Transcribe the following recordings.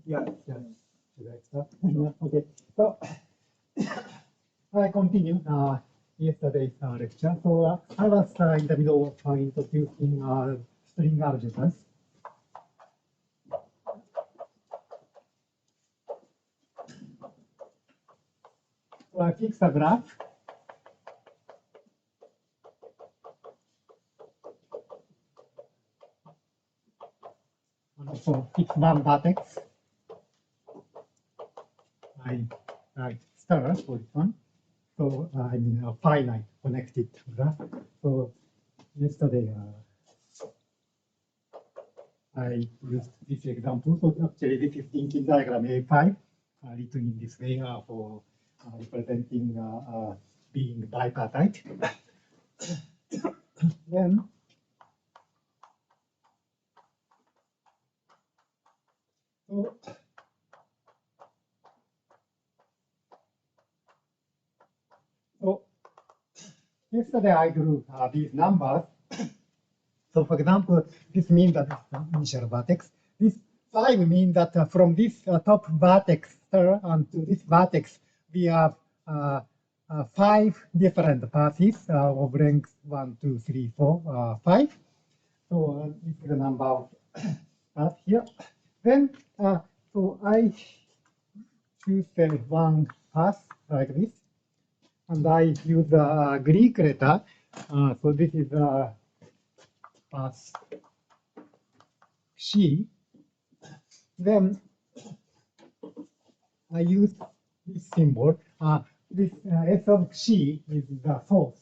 Yeah, yeah. Should I start? Yeah, okay. So I continue yesterday's lecture. So I was in the middle of introducing string algebras. So I fix a graph. And so fix one vertex. I star for this one. So I mean a finite connected graph. So yesterday I used this example. So actually this is thinking diagram A5 written in this way for representing being bipartite. Then so yesterday I drew these numbers. So for example, this means that initial vertex. This 5 means that from this top vertex and to this vertex, we have 5 different passes of length 1, 2, 3, 4, 5. So this is the number of paths here. Then so I choose one path like this, and I use a Greek letter. So this is path C. Then I use this symbol. This S of C is the source.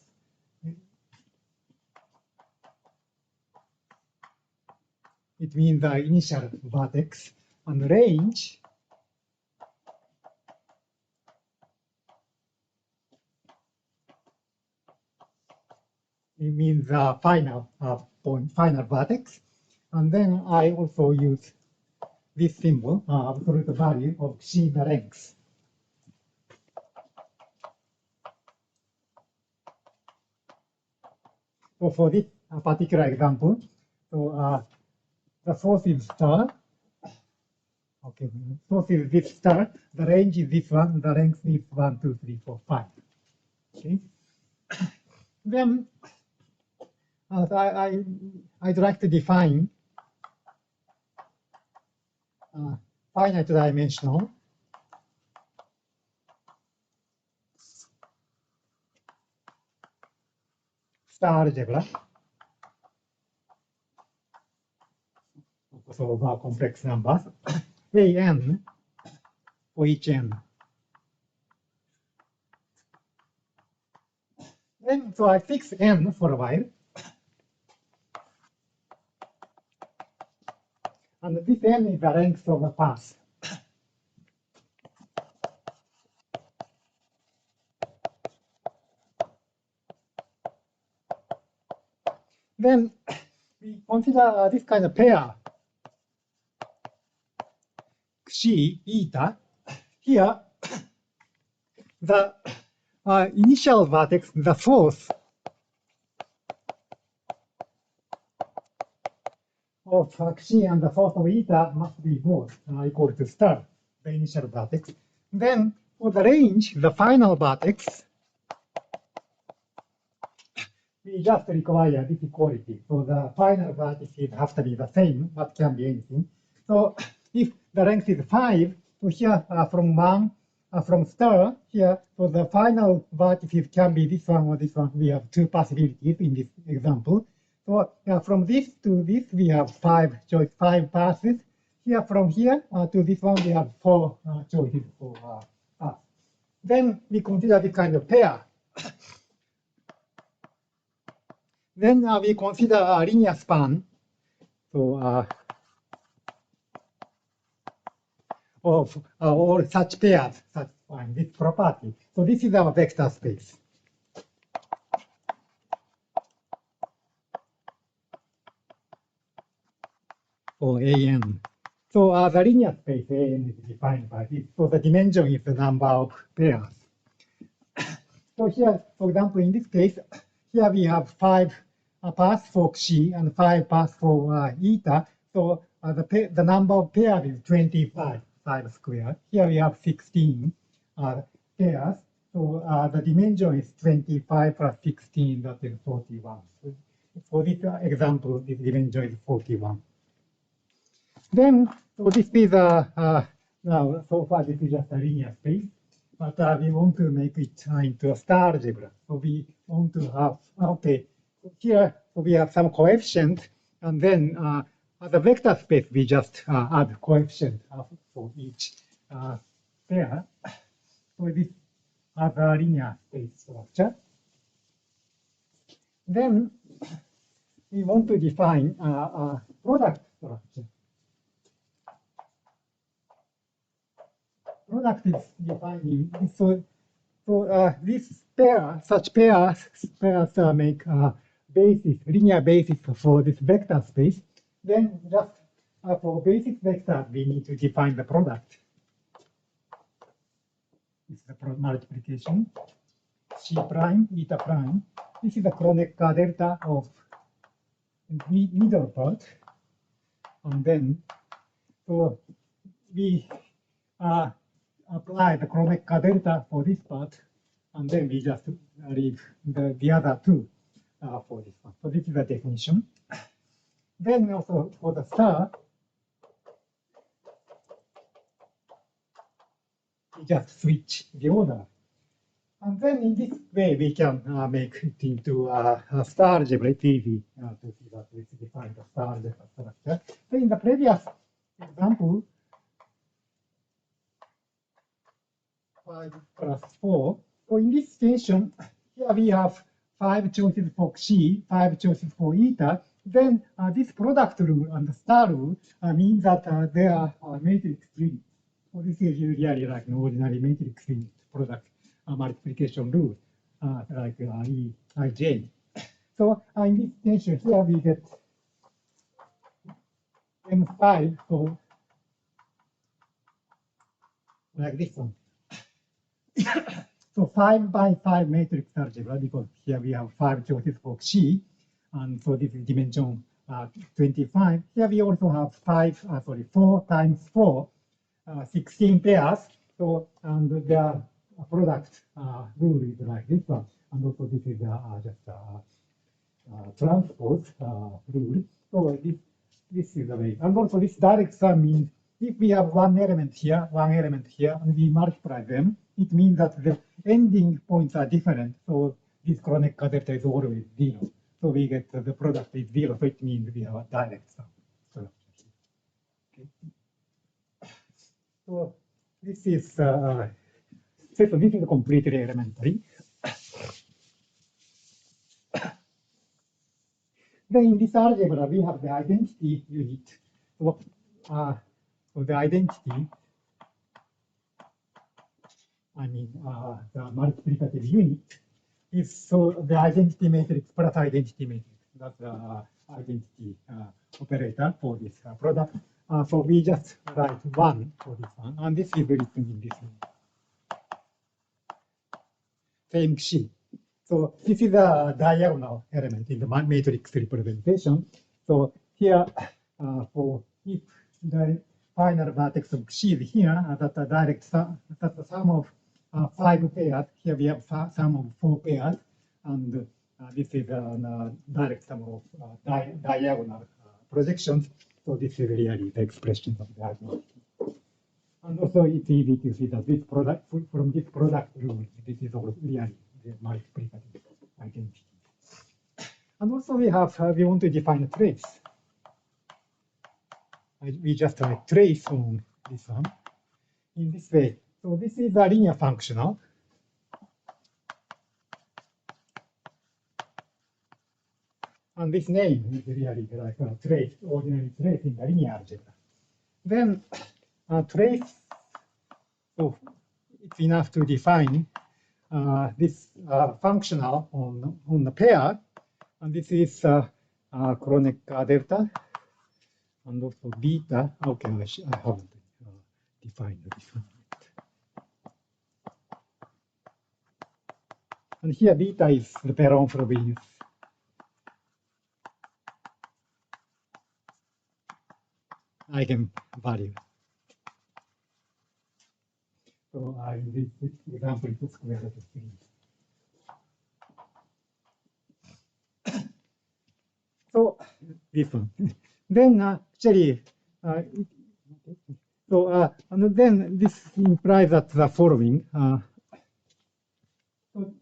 It means the initial vertex, and range it means the final point, final vertex. And then I also use this symbol, absolute value of C the length. So for this particular example, so the source is star. Okay, source is this star. The range is this one. The length is 1, 2, 3, 4, 5. Okay. Then I'd like to define finite dimensional star algebra. So over complex numbers. An for each n. Then so I fix n for a while. And this n is the length of the path. Then we consider this kind of pair, C, eta. Here, the initial vertex, the source of C and the source of eta must be both equal to star, the initial vertex. Then for the range, the final vertex, we just require this equality. So the final vertices have to be the same, but can be anything. So if the length is 5, so here from 1, from star here, so the final vertices can be this one or this one. We have 2 possibilities in this example. So from this to this, we have 5 passes. Here from here to this one, we have 4 choices for paths. Then we consider this kind of pair. Then we consider a linear span. So of all such pairs satisfying this property. So this is our vector space. For An. So the linear space An is defined by this. So the dimension is the number of pairs. So here, for example, in this case, here we have 5 paths for C and 5 paths for eta. So the number of pairs is 25, 5 squared. Here we have 16 pairs. So the dimension is 25 plus 16, that is 41. So for this example, the dimension is 41. Then, so this is now so far this is just a linear space, but we want to make it into a star algebra. So we want to have, okay, here we have some coefficient, and then as a vector space, we just add coefficient for each pair. So this has a linear space structure. Then we want to define a product structure. Product is defining, so this pair, such pairs make basis, linear basis for this vector space. Then just for basic vectors, we need to define the product. This is the multiplication. C prime, eta prime. This is the Kronecker delta of middle part. And then, so we apply the Kronecker delta for this part, and then we just leave the other two for this one. So this is the definition. Then also for the star, we just switch the order. And then in this way, we can make it into a star algebra. It's easy to see that we define the star algebra structure. So in the previous example, 5 plus 4. So in this situation, here we have 5 choices for xi, 5 choices for eta. Then this product rule and the star rule means that they are matrix units. So this is really like an ordinary matrix unit product multiplication rule, like Ej. So in this situation, here we get M5, so like this one. So 5 by 5 matrix algebra, because here we have 5 choices for xi, and so this is dimension 25. Here we also have 4 times 4, 16 pairs. So and the product rule is like this one, and also this is just transpose rule. So this is the way. And also this direct sum means if we have one element here, and we multiply them, it means that the ending points are different. So this Kronecker delta is always 0. So we get the product is 0. So it means we have a direct sum. Okay. So this is completely elementary. Then in this algebra, we have the identity unit. So the identity, the multiplicative unit is so the identity matrix plus identity matrix. That's the identity operator for this product. So we just write 1 for this one, and this is written in this way. Same xi. So this is a diagonal element in the matrix representation. So here, for if the final vertex of xi is here, that's the direct sum, that's the sum of 5 pairs. Here we have sum of 4 pairs, and this is a direct sum of diagonal projections. So this is really the expression of the identity. And also it's easy to see that this product, from this product rule, this is all really the multiplicative identity. And also we want to define a trace. We just write trace on this one in this way. So this is a linear functional. And this name is really like a trace, ordinary trace in the linear algebra. Then trace, so it's enough to define this functional on the pair. And this is Kronecker delta and also beta. Okay, I haven't defined this one yet. And here beta is the Perron Frobenius. eigenvalue. So in this example, it's square root of 3. So this one. Then actually, and then this implies that the following. So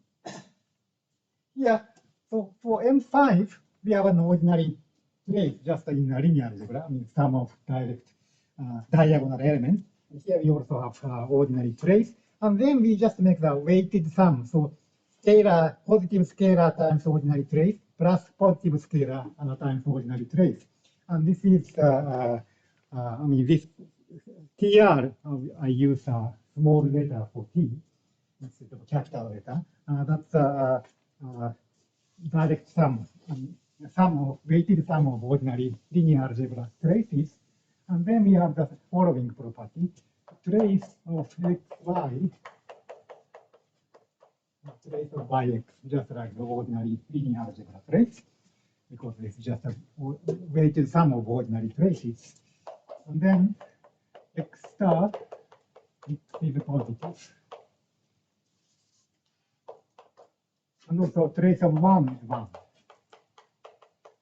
here, so for M5, we have an ordinary trace just in a linear algebra, I mean sum of direct diagonal elements. Here we also have ordinary trace, and then we just make the weighted sum. So scalar, positive scalar times ordinary trace plus positive scalar times ordinary trace. And this is, I mean, this TR, I use a small letter for T instead of capital letter. That's direct sum, weighted sum of ordinary linear algebra traces. And then we have the following property: trace of xy, trace of yx, just like the ordinary linear algebra trace, because it's just a weighted sum of ordinary traces. And then x star is positive. And also trace of 1 is 1.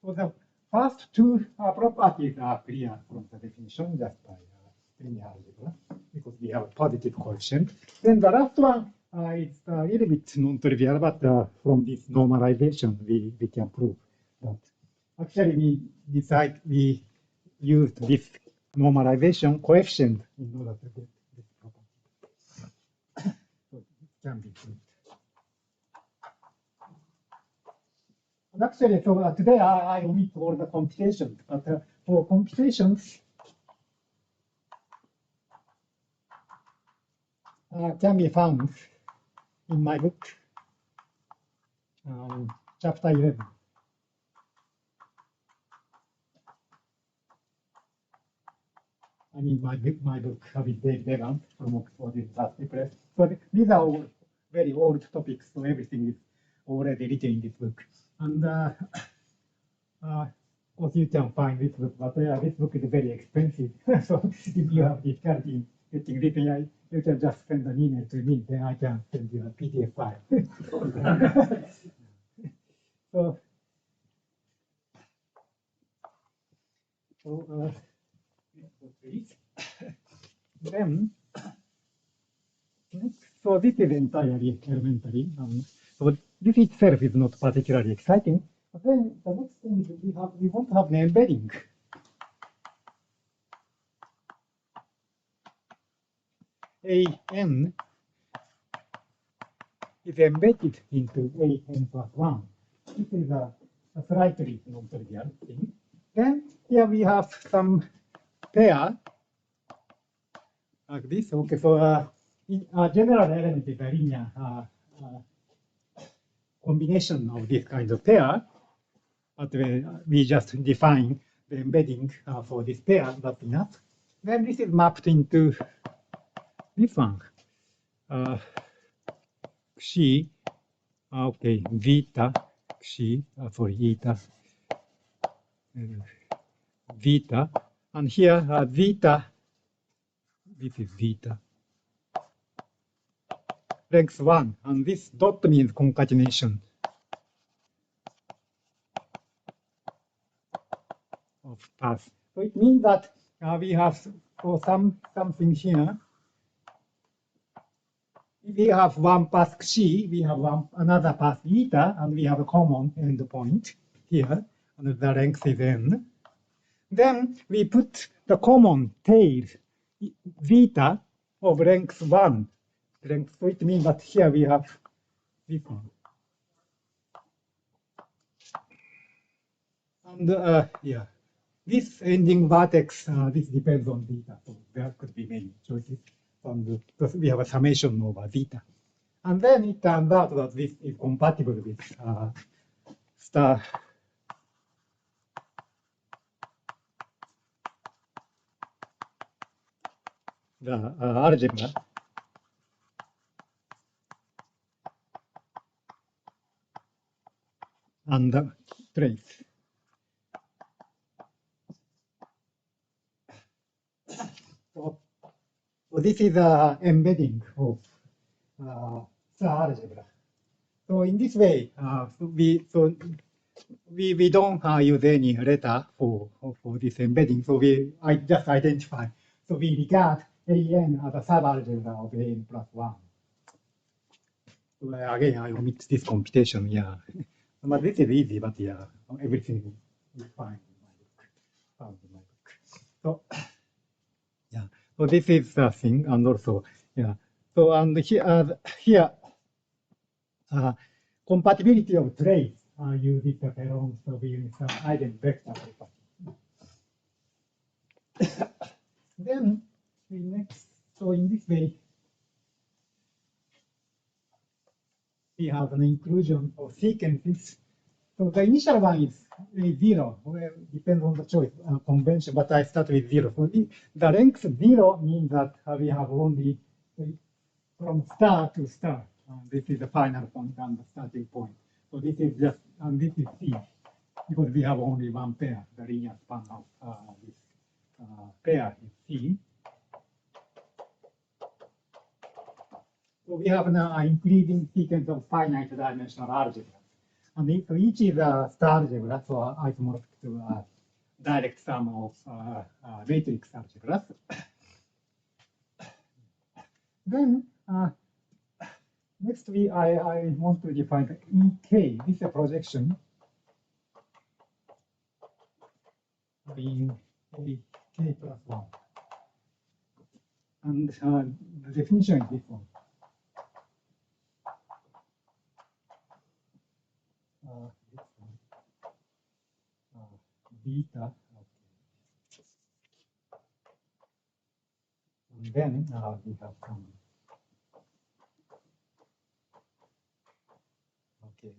So the first two properties are clear from the definition just by linear algebra, because we have a positive coefficient. Then the last one is a little bit non-trivial, but from this normalization, we can prove that. Actually, we used this normalization coefficient in order to get this property. So it can be proved. And actually, so today I omit all the computations, but for computations, can be found in my book, chapter 11. I mean, my book with Dave Devant from Oxford University Press. So these are all very old topics, so everything is already written in this book. And of course, you can find this book, but this book is very expensive. So if you have difficulty in getting written, you can just send an email to me, then I can send you a PDF file. Then, so this is entirely elementary. So this itself is not particularly exciting. But then the next thing is we want to have an embedding. AN is embedded into AN plus 1. This is a slightly non-trivial thing. Then here we have some pair like this. Okay, so general element is a linear combination of this kind of pair, but we just define the embedding for this pair, that's enough. Then this is mapped into this one. Xi, okay, vita, xi, sorry, eta, vita, and here vita, this is vita, length 1, and this dot means concatenation of paths. So it means that we have something here. If we have one path xi, we have another path eta, and we have a common endpoint here, and the length is n. Then we put the common tail vita of length 1. So it means that here we have this one. And yeah, this ending vertex, this depends on beta. So there could be many choices. And because we have a summation over beta. And then it turns out that this is compatible with star the algebra. And the trace. this is the embedding of the algebra. So in this way, we don't use any letter for this embedding. So I just identify. So we regard AN as a subalgebra of AN plus 1. So again, I omit this computation. Yeah, but this is easy. But yeah, everything is fine in my book. Found in my book. So yeah. So this is the thing, and also yeah. So and here compatibility of trace uses the Perron, so we use the eigenvector property. Then we next, so in this way, we have an inclusion of sequences. So the initial one is 0, well, depends on the choice convention, but I start with 0. So the length 0 means that we have only from star to star. This is the final point and the starting point. So this is just, and this is C, because we have only one pair, the linear span of this pair is C. So we have now an increasing sequence of finite dimensional algebras. And so each is a star algebra, so isomorphic to direct sum of matrix algebras. Then next I want to define EK. This is a projection in K plus 1. And the definition is this one. This one. Beta. Okay. And then we have some. Okay,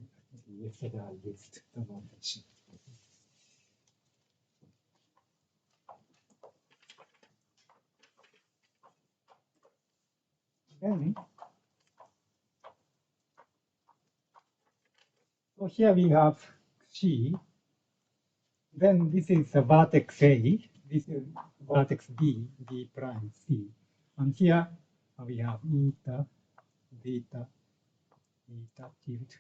yesterday I used the notation. Then, so here we have C. Then this is the vertex A. This is vertex B, B prime C. And here we have eta, beta, eta tilde,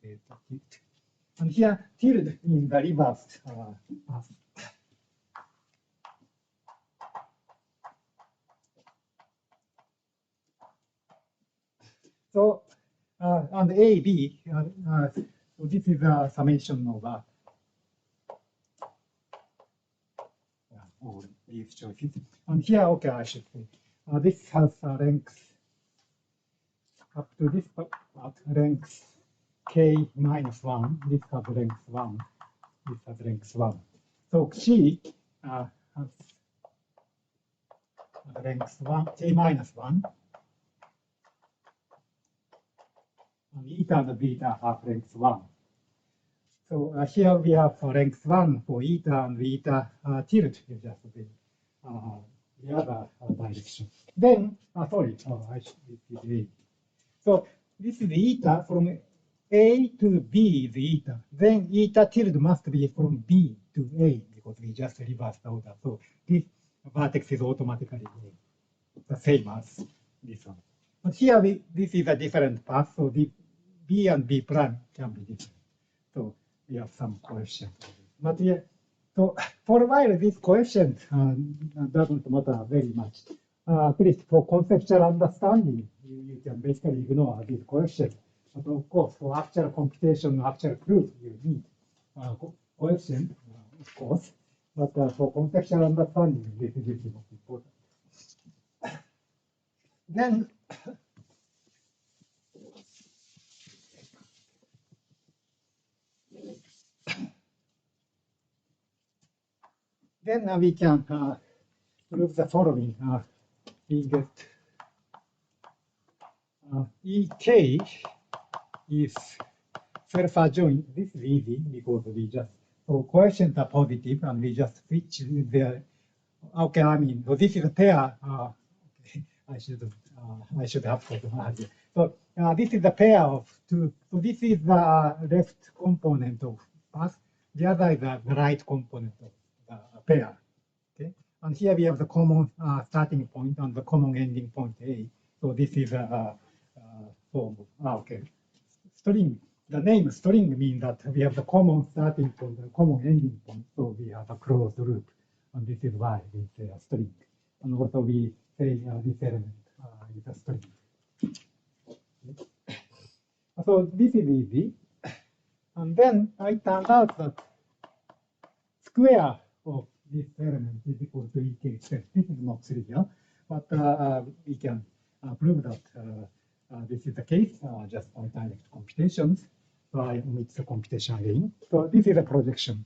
beta tilde. And here tilde means the reversed path. So, and A, B, so this is a summation of all these choices. And here, okay, I should say, this has length up to this part, length K minus 1, this has length 1, this has length 1. So C has length 1, K minus 1. And eta and beta have length 1. So here we have length 1 for eta and eta tilde is just the other direction. Then, sorry, I should be A. So this is eta from A to B is eta. Then eta tilde must be from B to A because we just reversed the order. So this vertex is automatically the same as this one. But here this is a different path, so the B and B prime can be different. So we have some coefficient. But yeah, so for a while this coefficient doesn't matter very much. At least for conceptual understanding, you can basically ignore this coefficient. But of course, for actual computation, actual proof, you need coefficient, of course. But for conceptual understanding, this is most important. Then, we can prove the following. We get EK is self-adjoint. This is easy because we just, so coefficients are positive and we just switch their, okay, I mean, so this is a pair. Okay, I should have forgotten earlier. So this is the pair of two. So this is the left component of path. The other is the right component of the pair. Okay, And here we have the common starting point and the common ending point A. So this is a form. Okay. String. The name string means that we have the common starting point and common ending point. So we have a closed loop. And this is why we say a string. And also we say this element is a string. So this is easy. And then it turned out that square of this element is equal to EK itself. This is not trivial, but we can prove that this is the case just by direct computations. So I omit the computation again. So this is a projection.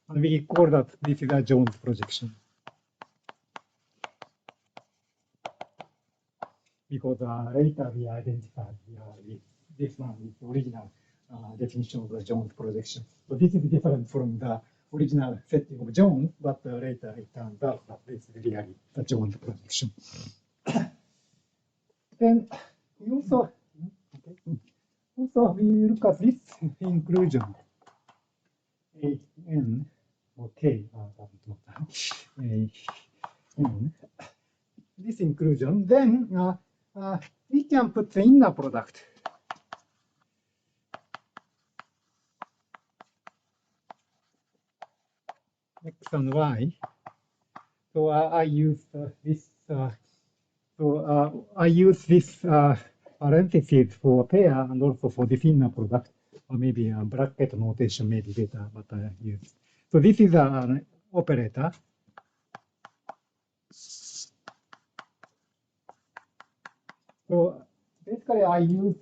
And we call that this is a Jones projection. Because later we identified this one is the original definition of the Jones projection. So this is different from the original setting of Jones, but later it turns out that this is really the Jones projection. Then we also we look at this inclusion. A-N, okay, A-N. This inclusion, then we can put the inner product. X and Y. So I use this. I use this parentheses for pair and also for this inner product. Or maybe a bracket notation may be better, but I use. So this is an operator. So basically, I use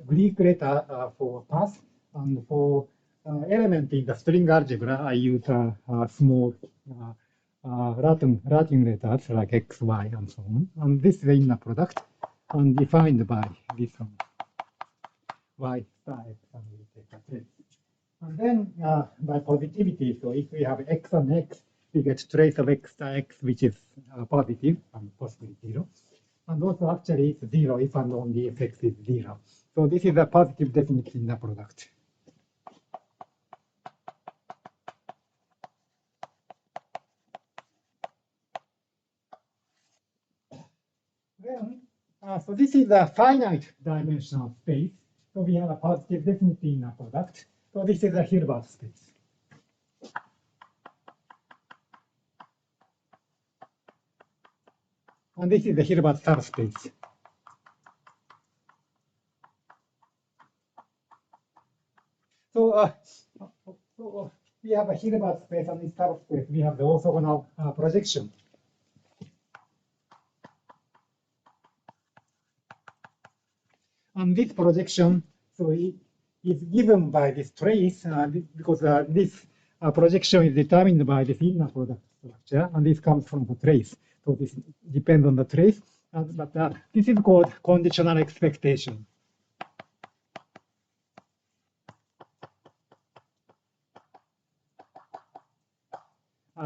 Greek letter for path, and for element in the string algebra, I use small Latin letters like X, Y, and so on. And this is the inner product, and defined by this one, Y star X, and we take a trace. And then by positivity, so if we have X and X, we get trace of X star X, which is positive and possibly 0. And also actually it's 0 if and only if X is 0. So this is a positive definite inner product. Then, so this is a finite dimensional space. So we have a positive definite inner product. So this is a Hilbert space. And this is the Hilbert subspace. So, we have a Hilbert space and this subspace. We have the orthogonal projection. And this projection, so it is given by this trace because this projection is determined by this inner product structure, and this comes from the trace. So this depends on the trace, but this is called conditional expectation.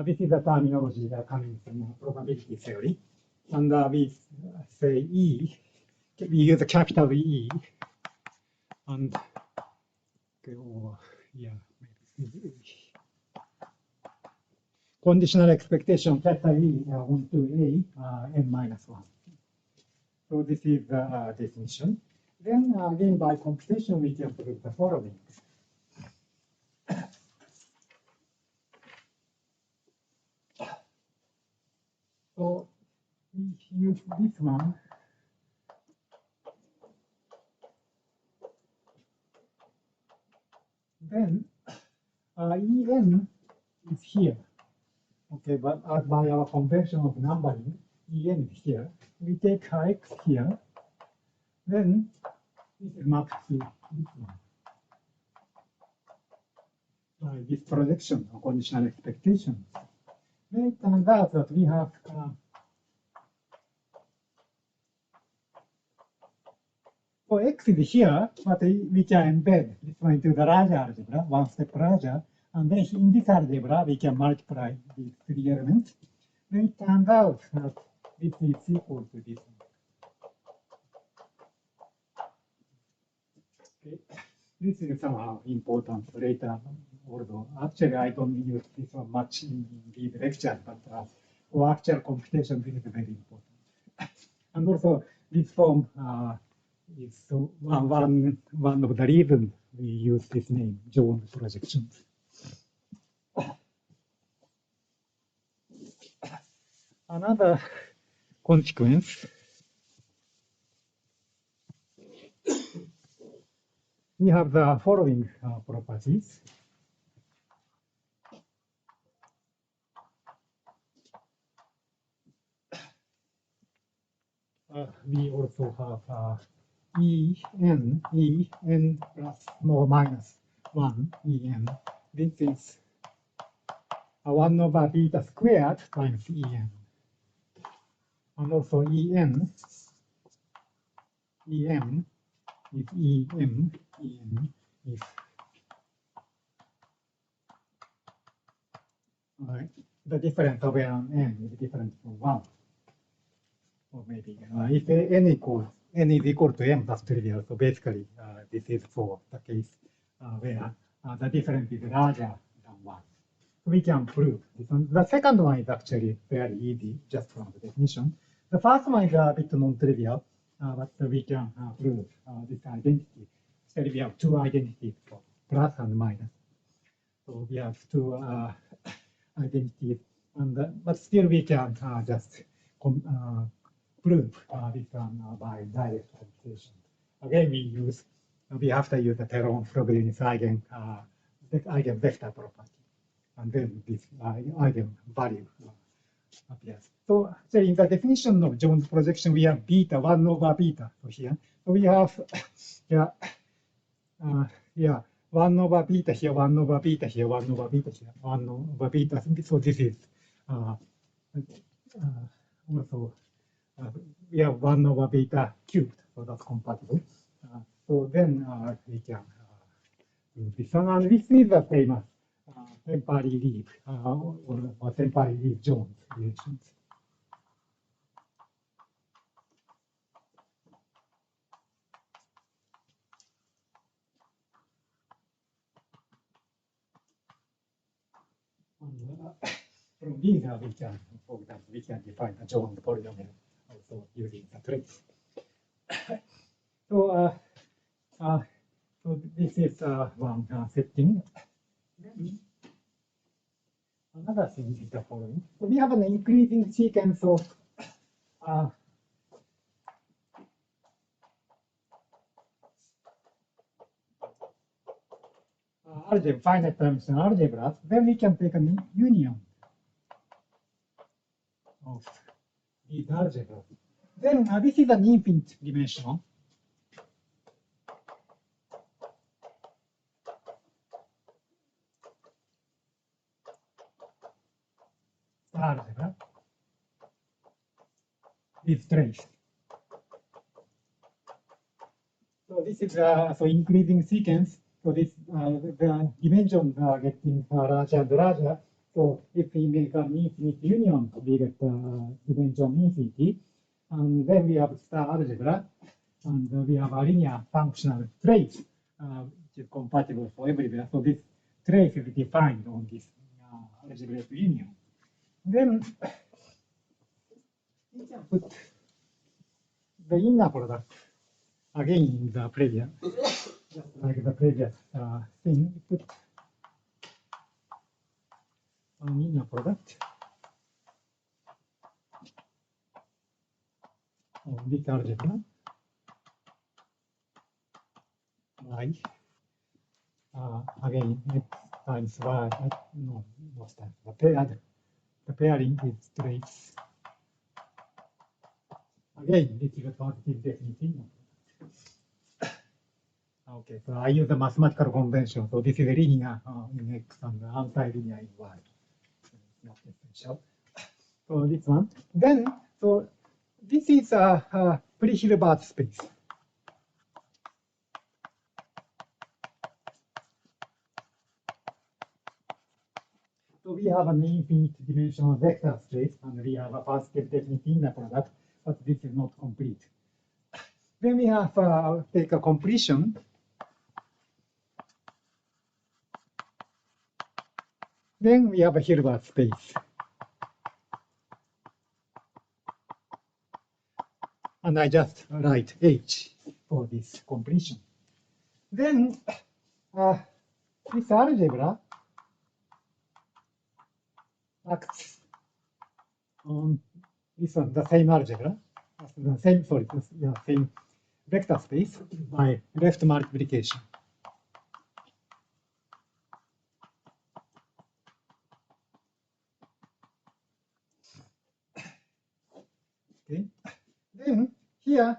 This is the terminology that comes from probability theory, and we say E. We use a capital E, and okay, or yeah, maybe conditional expectation capital E onto A n minus 1. So this is the definition. Then again, by computation, we can prove the following. So we use this one. Then En is here. Okay, but by our convention of numbering, En is here. We take X here. Then this is mapped to this one. By this projection of conditional expectation. Then it turns out that we have for X is here, but we can embed this one into the larger algebra, one step larger. And then in this algebra, we can multiply these 3 elements. Then it turns out that this is equal to this one. Okay. This is somehow important later, although actually I don't use this one much in these lectures, but for actual computation, this is very important. And also, this form is one of the reasons we use this name, Jones projections. Another consequence, we have the following properties. We also have en plus or minus 1 en. This is 1 over beta squared times en. And also en is en is the difference of n is different from 1. Or maybe if n is equal to n, that's trivial. So basically, this is for the case where the difference is larger than 1. So we can prove this one. The second one is actually very easy, just from the definition. The first one is a bit non-trivial, but we can prove this identity. Actually, we have two identities for plus and minus. So we have two identities, and but still we can just prove this one by direct computation. Again, we have to use the Teron-Frobenius eigenvector property, and then this eigenvalue appears. So actually, in the definition of Jones projection, we have beta 1 over beta. So here, so we have 1 over beta here, 1 over beta here, 1 over beta here, 1 over beta. So this is also we have 1 over beta cubed, so that's compatible. So then we can use this one, and this is the famous temporary leaf or temporary leaf Jones relations. From these, we can, for example, we can define a Jones polynomial also using the trace. So, so this is one setting. Another thing is the following. So we have an increasing sequence of finite dimensional algebras. Then we can take a union of these algebras. Then this is an infinite dimensional. Algebra with trace. So this is so increasing sequence. So this the dimensions are getting larger and larger. So if we make an infinite union, we get dimension infinity, and then we have star algebra, and we have a linear functional trace, which is compatible for everywhere. So this trace is defined on this algebraic union. Then we can put the inner product again in the previous, just like the previous thing. We put an inner product of this algebra by again x times y. No, most times the pairing is trace. Again, this is a positive definition. Okay, so I use the mathematical convention. So this is a linear in x and anti-linear in y. It's not essential. So this one. Then, so this is a pre-Hilbert space. So we have an infinite dimensional vector space, and we have a positive definite inner product, but this is not complete. Then we have take a completion. Then we have a Hilbert space. and I just write H for this completion. Then this algebra acts on this one, the same algebra, the same, sorry, same vector space by left multiplication. Okay. Then here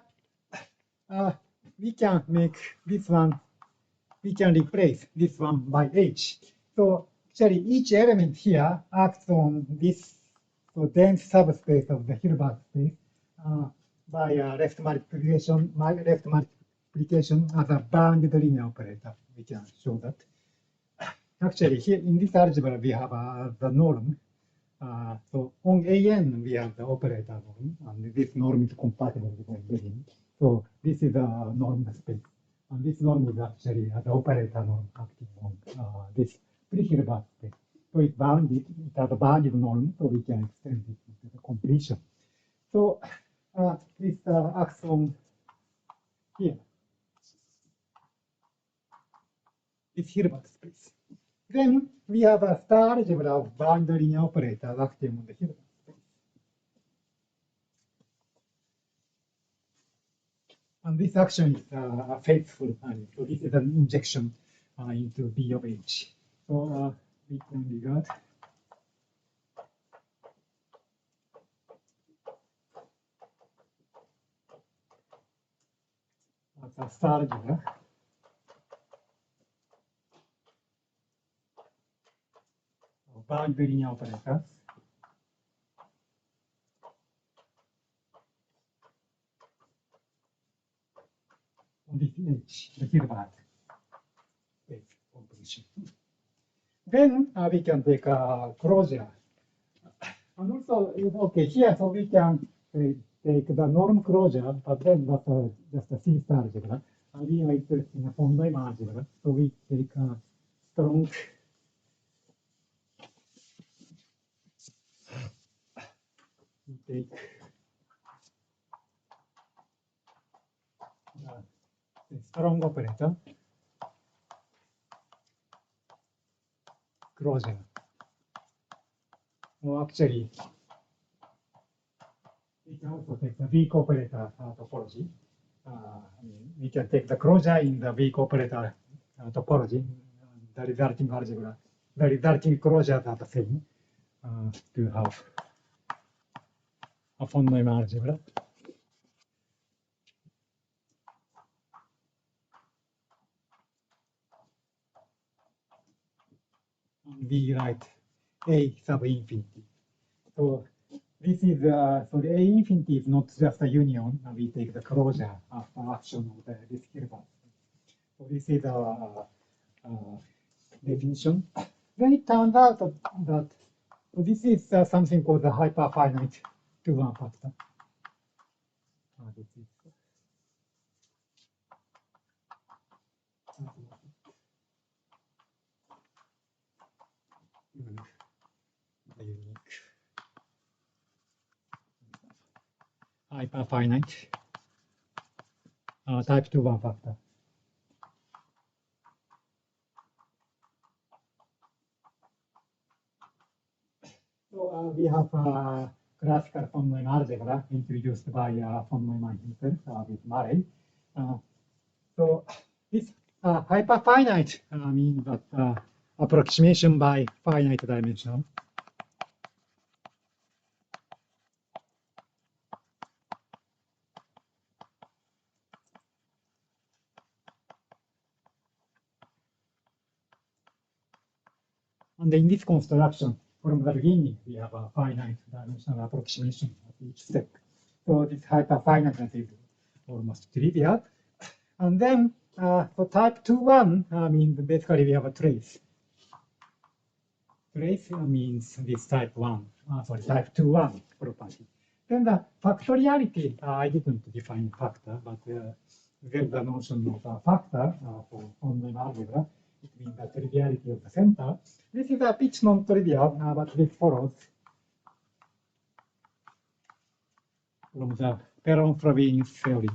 we can make this one, we can replace this one by H. So actually each element here acts on this dense subspace of the Hilbert space by left multiplication as a bounded linear operator. We can show that. Actually, here in this algebra we have the norm. So on AN we have the operator norm, and this norm is compatible with everything. So this is a norm space, and this norm is actually the operator norm acting on this pre-Hilbert space. So it's bounded, it has a bounded norm, so we can extend it to the completion. So this acts on here, this Hilbert space. Then we have a star algebra of bounded linear operators acting on the Hilbert space. And this action is faithful, so this is an injection into B of H. So we can regard as a star algebra of bounded linear operators on this H, the Hilbert space completion. Then we can take a closure. And also, okay, here, so we can take the norm closure, but then that's just a C-star algebra. And we are interested in a von Neumann algebra. So we take a strong strong operator closure. Well, actually, we can also take the weak operator topology. We can take the closure in the weak operator topology, the resulting algebra. The resulting closures are the same to have a von Neumann algebra. We write A sub infinity. So this is so the A infinity is not just a union. We take the closure after action of this Hilbert. So this is a definition. Then it turned out that so this is something called the hyperfinite 2-1 factor. This is the unique hyperfinite type 2-1 factor. So we have classical von Neumann algebra introduced by von Neumann himself with Murray. So this hyperfinite means that approximation by finite dimensional. And in this construction, from the beginning, we have a finite dimensional approximation at each step. So this hyperfiniteness is almost trivial. And then for type 2-1 means basically we have a trace. Trace means this type 2-1 property. Then the factoriality, I didn't define factor, but there's the notion of a factor for von Neumann algebra. It means the triviality of the center. This is a bit non-trivial, but this follows from the Perron-Frobenius theory.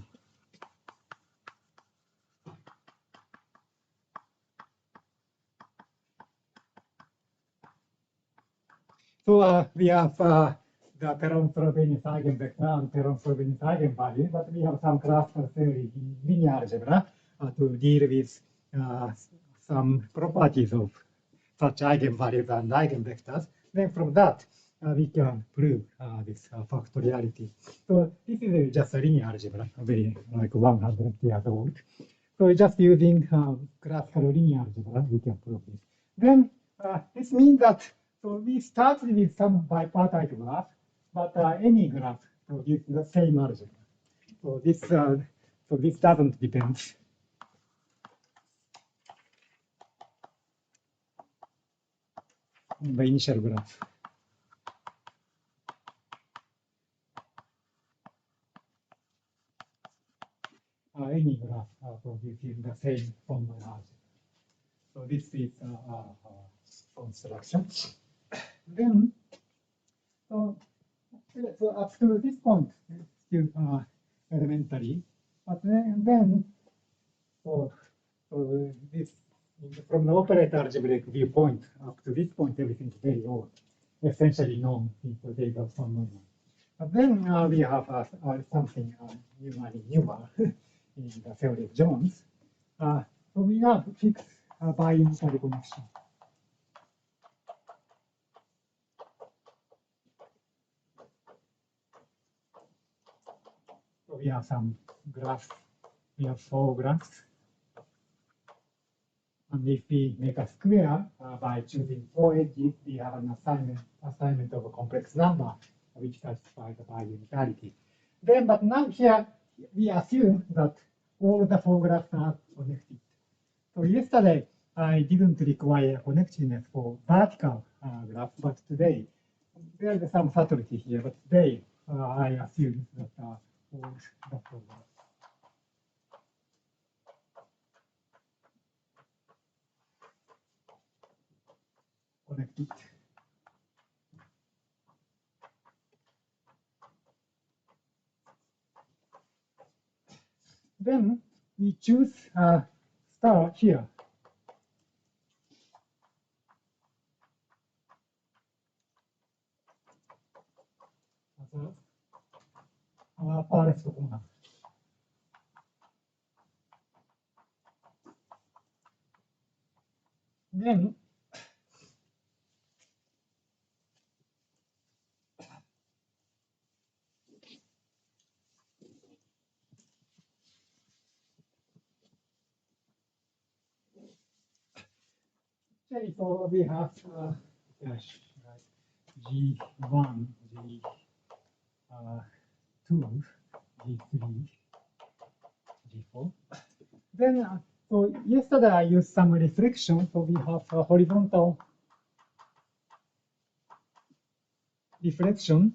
So we have the Perron-Frobenius eigenvector and Perron-Frobenius eigenvalue, but we have some classical theory in linear algebra to deal with some properties of such eigenvalues and eigenvectors. Then from that, we can prove this factoriality. So this is just a linear algebra, very like 100 years old. So just using classical linear algebra, we can prove this. Then this means that so we started with some bipartite graph, but any graph produces the same algebra. So this doesn't depend on the initial graph. Any graph producing the same formal algebra. So this is construction. Then, so up to this point, it's still elementary. But then so this from the operator algebraic viewpoint, up to this point, everything is very old, essentially known since the days of von Neumann. But then we have something newer in the theory of Jones. So we have fixed bi-unitary connection. So we have some graphs. We have 4 graphs. And if we make a square by choosing 4 edges, we have an assignment of a complex number which satisfies the bi-unitarity. Then, but now here we assume that all the 4 graphs are connected. So yesterday I didn't require connectedness for vertical graph, but today there is some subtlety here. But today I assume that all the 4 graphs connected. Then we choose a star here. As a farthest corner. Then okay, so we have G1, G2, G3, G4. Then, so yesterday I used some reflection, so we have a horizontal reflection.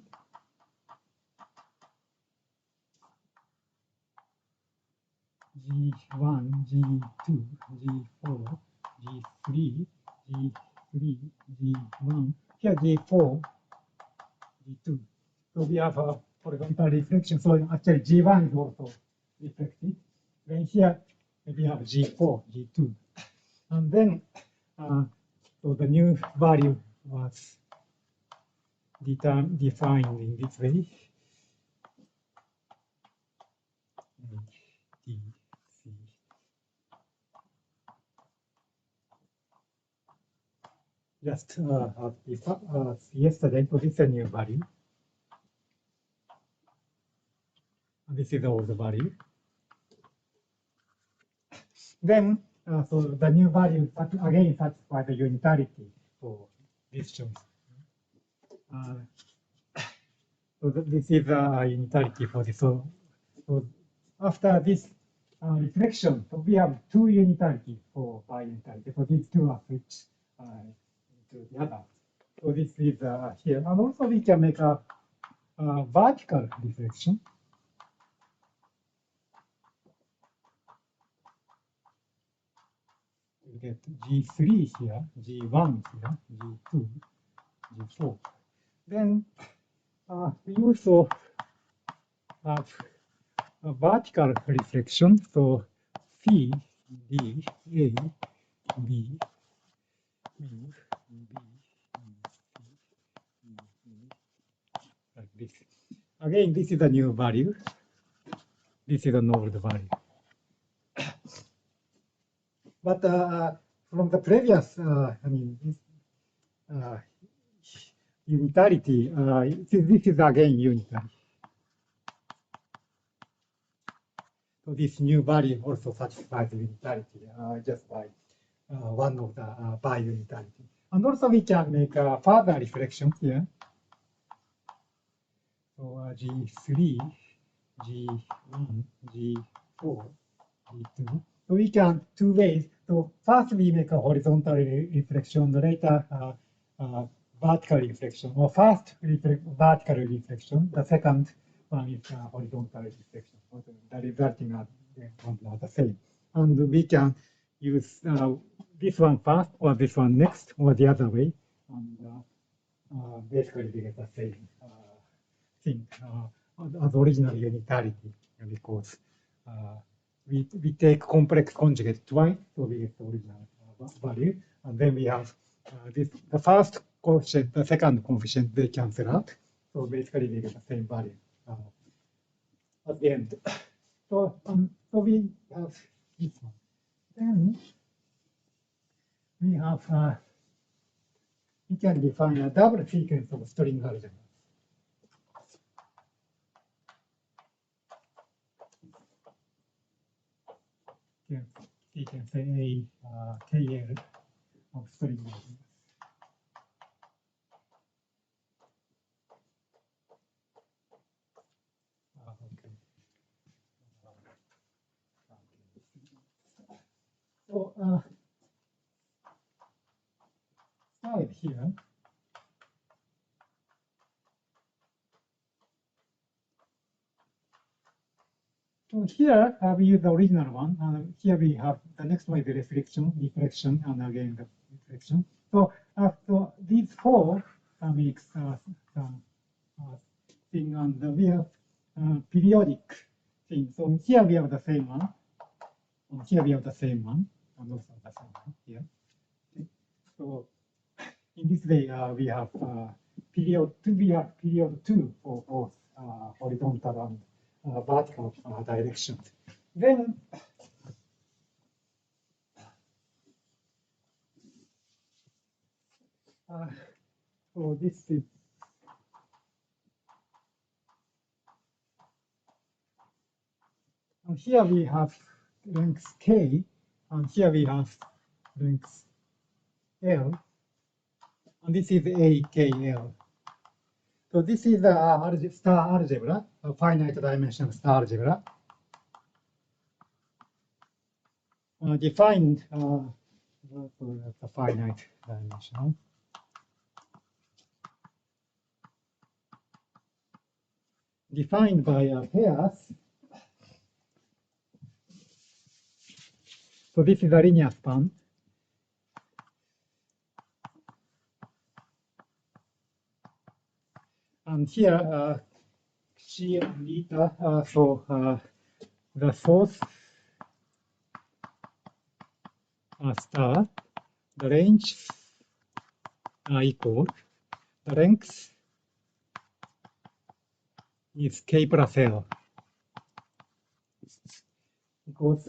G1, G2, G4, G3, G3, G1, here G4, G2. So we have a horizontal reflection. So actually G1 is also reflected. Then here we have G4, G2. And then so the new value was defined in this way. D, C. Just yesterday, so this is a new value. And this is all the value. Then, so the new value again satisfies the unitarity for this choice. So this is a unitarity for this. So after this reflection, so we have 2 unitarity for bi-unitarity. So these 2 are switched into the other. So this is here. And also we can make a vertical reflection. You get G3 here, G1 here, G2, G4. Then we also have a vertical reflection. So C, D, A, B, mu, B, like this. Again, this is a new value. This is an old value. But from the previous, this unitarity, this is again unitary. So this new value also satisfies unitarity just by one of the bi-unitarity. And also we can make a further reflection here. So G3, G1, G4, G2. So we can two ways. So first we make a horizontal reflection, later vertical reflection. Or first vertical reflection, the second one is horizontal reflection. The resulting are the same. And we can use this one first, or this one next, or the other way. And basically we get the same thing as original unitarity, because we take complex conjugate twice, so we get the original value. And then we have the first coefficient, the second coefficient, they cancel out. So basically we get the same value at the end. So we have this one. Then we have, we can define a double sequence of string algebra. You can say a KL of string algebra. So start here. So here we use the original one. Here we have the next one is the reflection, and again the reflection. So so these four makes thing, and we have periodic thing. So here we have the same one. Here we have the same one, and also the same one here. Okay. So in this way, we have period 2. We have period 2 for both horizontal and vertical directions. Then so this is and here we have length k, and here we have length l, and this is AKL. So this is a star algebra, a finite dimensional star algebra, defined the finite dimensional. Defined by pairs. So this is a linear span. And here, C and eta, so the source star, the range are equal. The length is k plus l. Because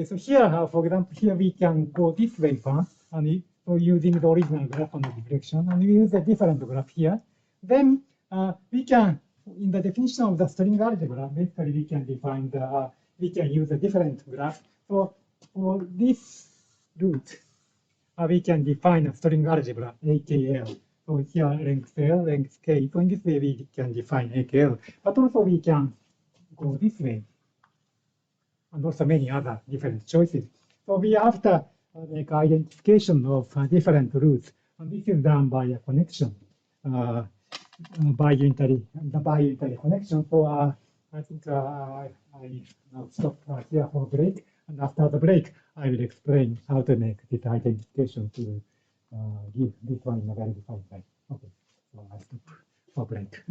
so here, for example, here we can go this way first, and so using the original graph and the reflection, and we use a different graph here. Then we can, in the definition of the string algebra, basically we can define the, we can use a different graph. So for this root, we can define a string algebra, AKL. So here length L, length K. So in this way we can define AKL. But also we can go this way, and also many other different choices. So we have to make identification of different roots, and this is done by a connection, bi-unitary connection. So I think I now stop here for break, and after the break, I will explain how to make this identification to give this one a very defined way. Okay, so I stop for break.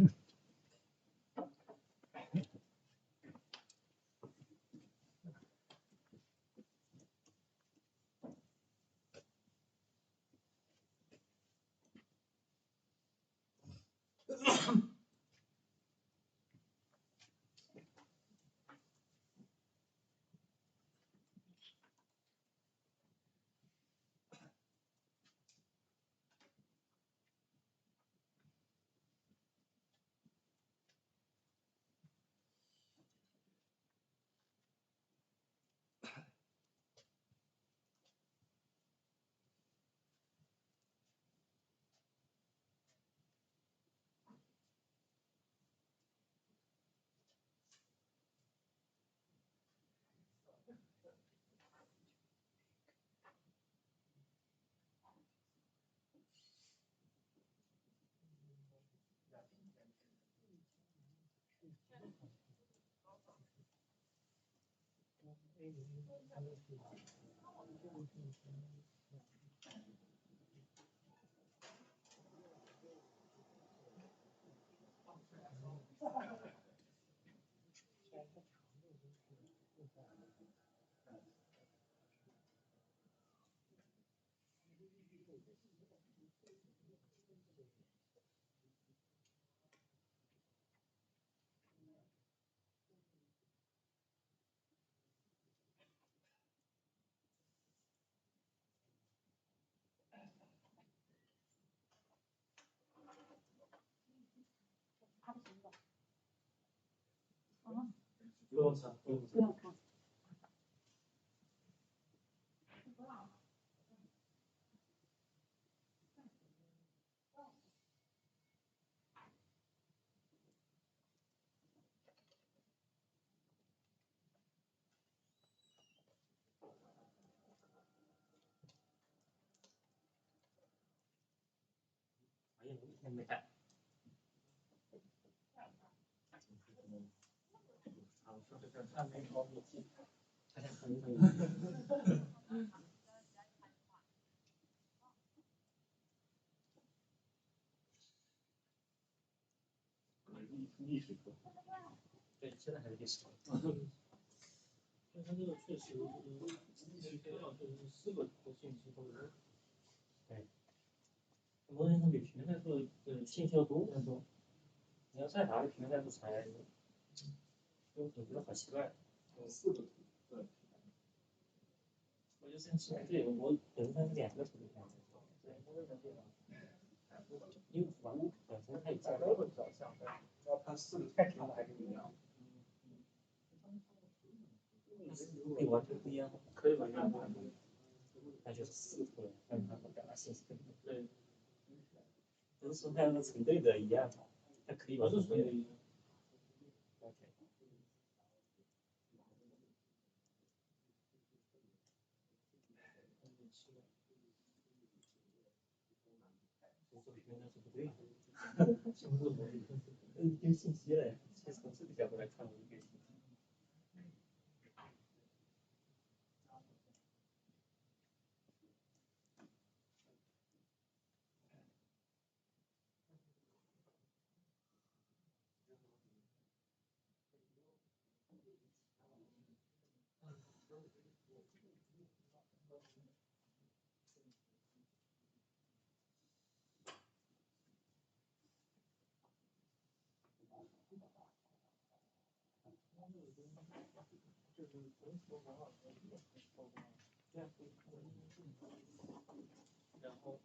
不用查，不用看。哎呀，我一天没改。看没高笔记，大家可以。历史课。对，现在还是历史课。但它这个确实，历史课要就是4个信息都是。对。模型它比平面代数的信息要多很多。你要再拿个平面代数才，我觉得好奇怪。4个图。对。我就先说这个，我本身2个图片。对，因为图本身它有架构比较像，要看4个太平的还是一样。可以完全不一样，可以完全不一样。那就是4个图，但它表达信息更多。对。不是说它要成对的一样，它可以完全不一样。OK。我说平面代数不对，丢信息了，其实从这个角度来看，我就丢信息。然后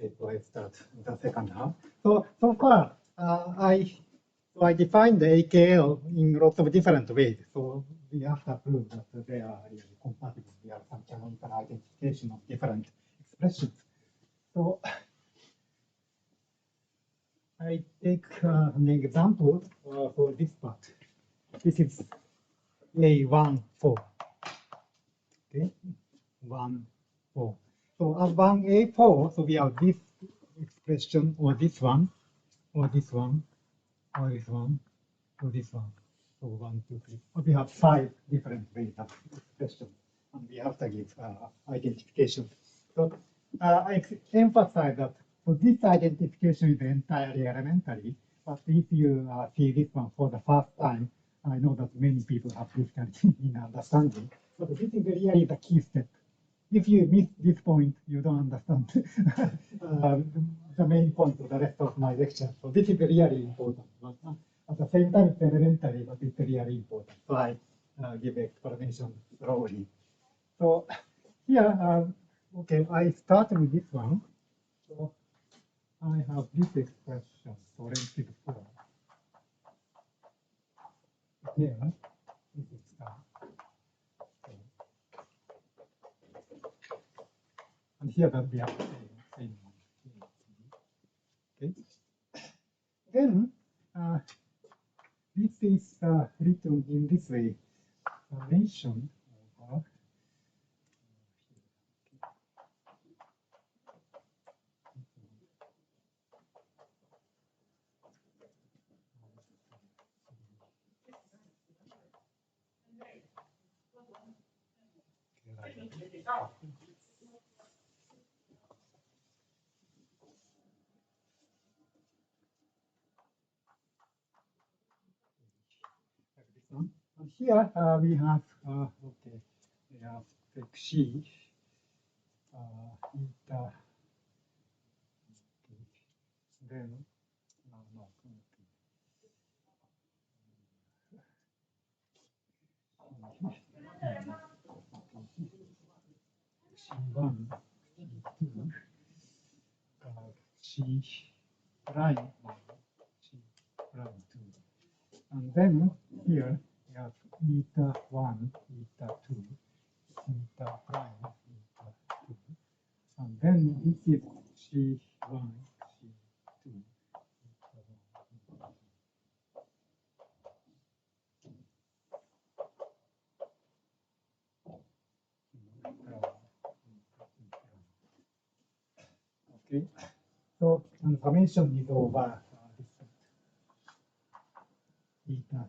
Okay, so I start the second half. So far, I defined the AKL in lots of different ways. So we have to prove that they are really compatible. There are some canonical identification of different expressions. So I take an example for this part. This is A1, 4. Okay, 1, 4. So as 1A4, so we have this expression, or this one, or this one, or this one, or this one. So 1, 2, 3. We have 5 different ways of expression, and we have to give identification. So I emphasize that so this identification is entirely elementary, but if you see this one for the first time, I know that many people have difficulty in understanding. But this is really the key step. If you miss this point, you don't understand the main point of the rest of my lecture. So this is really important. But at the same time, it's elementary, but it's really important. So I give explanation slowly. So here, okay, I start with this one. So I have this expression, oriented form. Then this is and here that we have same. Okay. Then this is written in this way. Summation over and here we have okay, we have xc eta. Okay. Then no, C1, C2, C prime, C prime 2. And then here we have eta 1, eta 2, eta prime, eta 2. And then this is C1, C2, eta 1. Okay, so and summation is over this eta.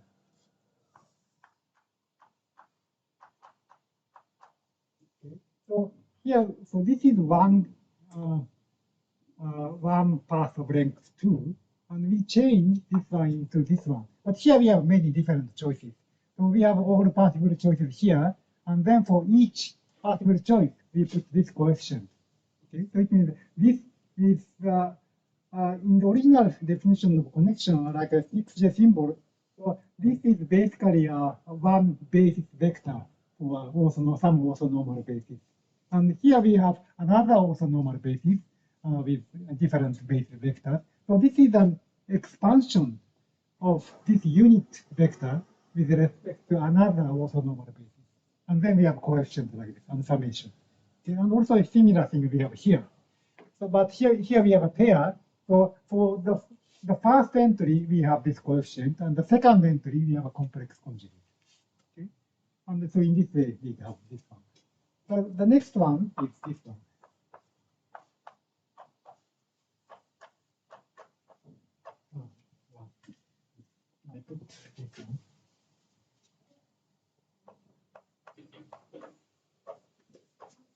Okay, so here, so this is one path of length 2, and we change this one into this one. But here we have many different choices. So we have all possible choices here, and then for each possible choice, we put this coefficient. Okay, so it means this is in the original definition of connection, like a 6J symbol. So this is basically one basis vector for some orthonormal basis. And here we have another orthonormal basis with different basis vectors. So this is an expansion of this unit vector with respect to another orthonormal basis. And then we have coefficients like this and summation. Okay, and also a similar thing we have here. So, but here we have a pair. So for the first entry, we have this coefficient, and the second entry, we have a complex conjugate. Okay, and so in this way, we have this one. So the next one is this one. I put this one.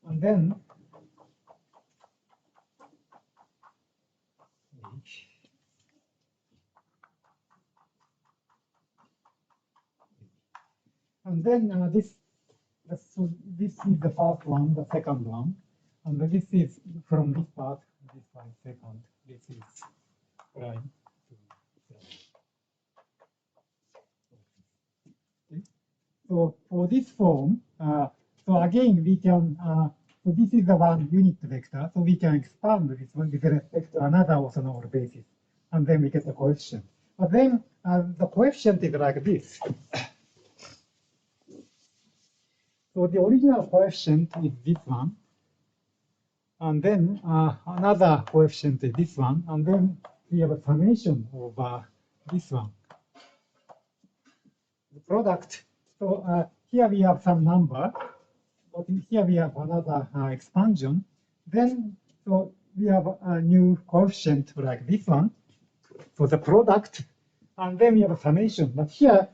And then so this is the first one, the second one, and this is from this part, this one second, this is prime. Okay. So for this form, so again we can, so this is the one unit vector, so we can expand this one with respect to another orthonormal basis, and then we get the coefficient. But then the coefficient is like this. So the original coefficient is this one, and then another coefficient is this one, and then we have a summation over this one. The product. So here we have some number, but here we have another expansion. Then so we have a new coefficient like this one for the product, and then we have a summation. But here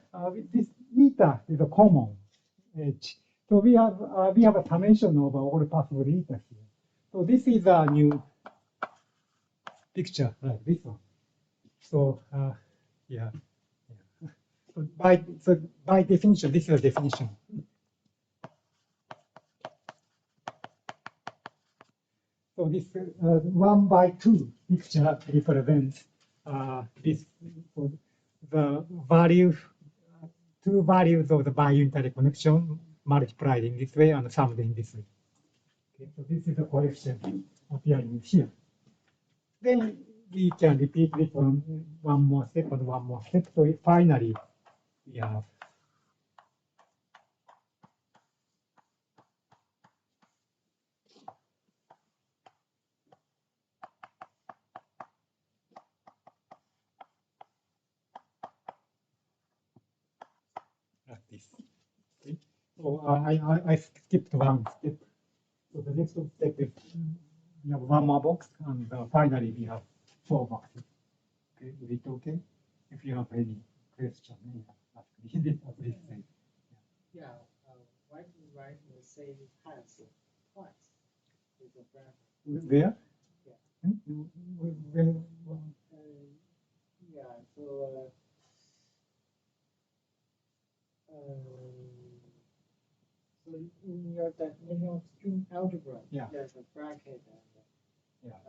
this eta is a common edge. So we have a summation over all possible eta here. So this is a new picture like this one. So yeah. So by definition, this is a definition. So this 1/2 picture represents this the value, two values of the bi-unitary connection multiplied in this way and summed in this way. Okay, so this is the coefficient appearing here. Then we can repeat this one more step and one more step. So finally, we have like this. Okay. So I skipped one step. So the next step is we have one more box, and finally we have 4 boxes. Okay, is it okay? If you have any question, ask me. Please say. Yeah, why do you write the same path twice with a bracket? Where? Yeah. When, Yeah, so so in your definition of string algebra, yeah, there's a bracket and yeah,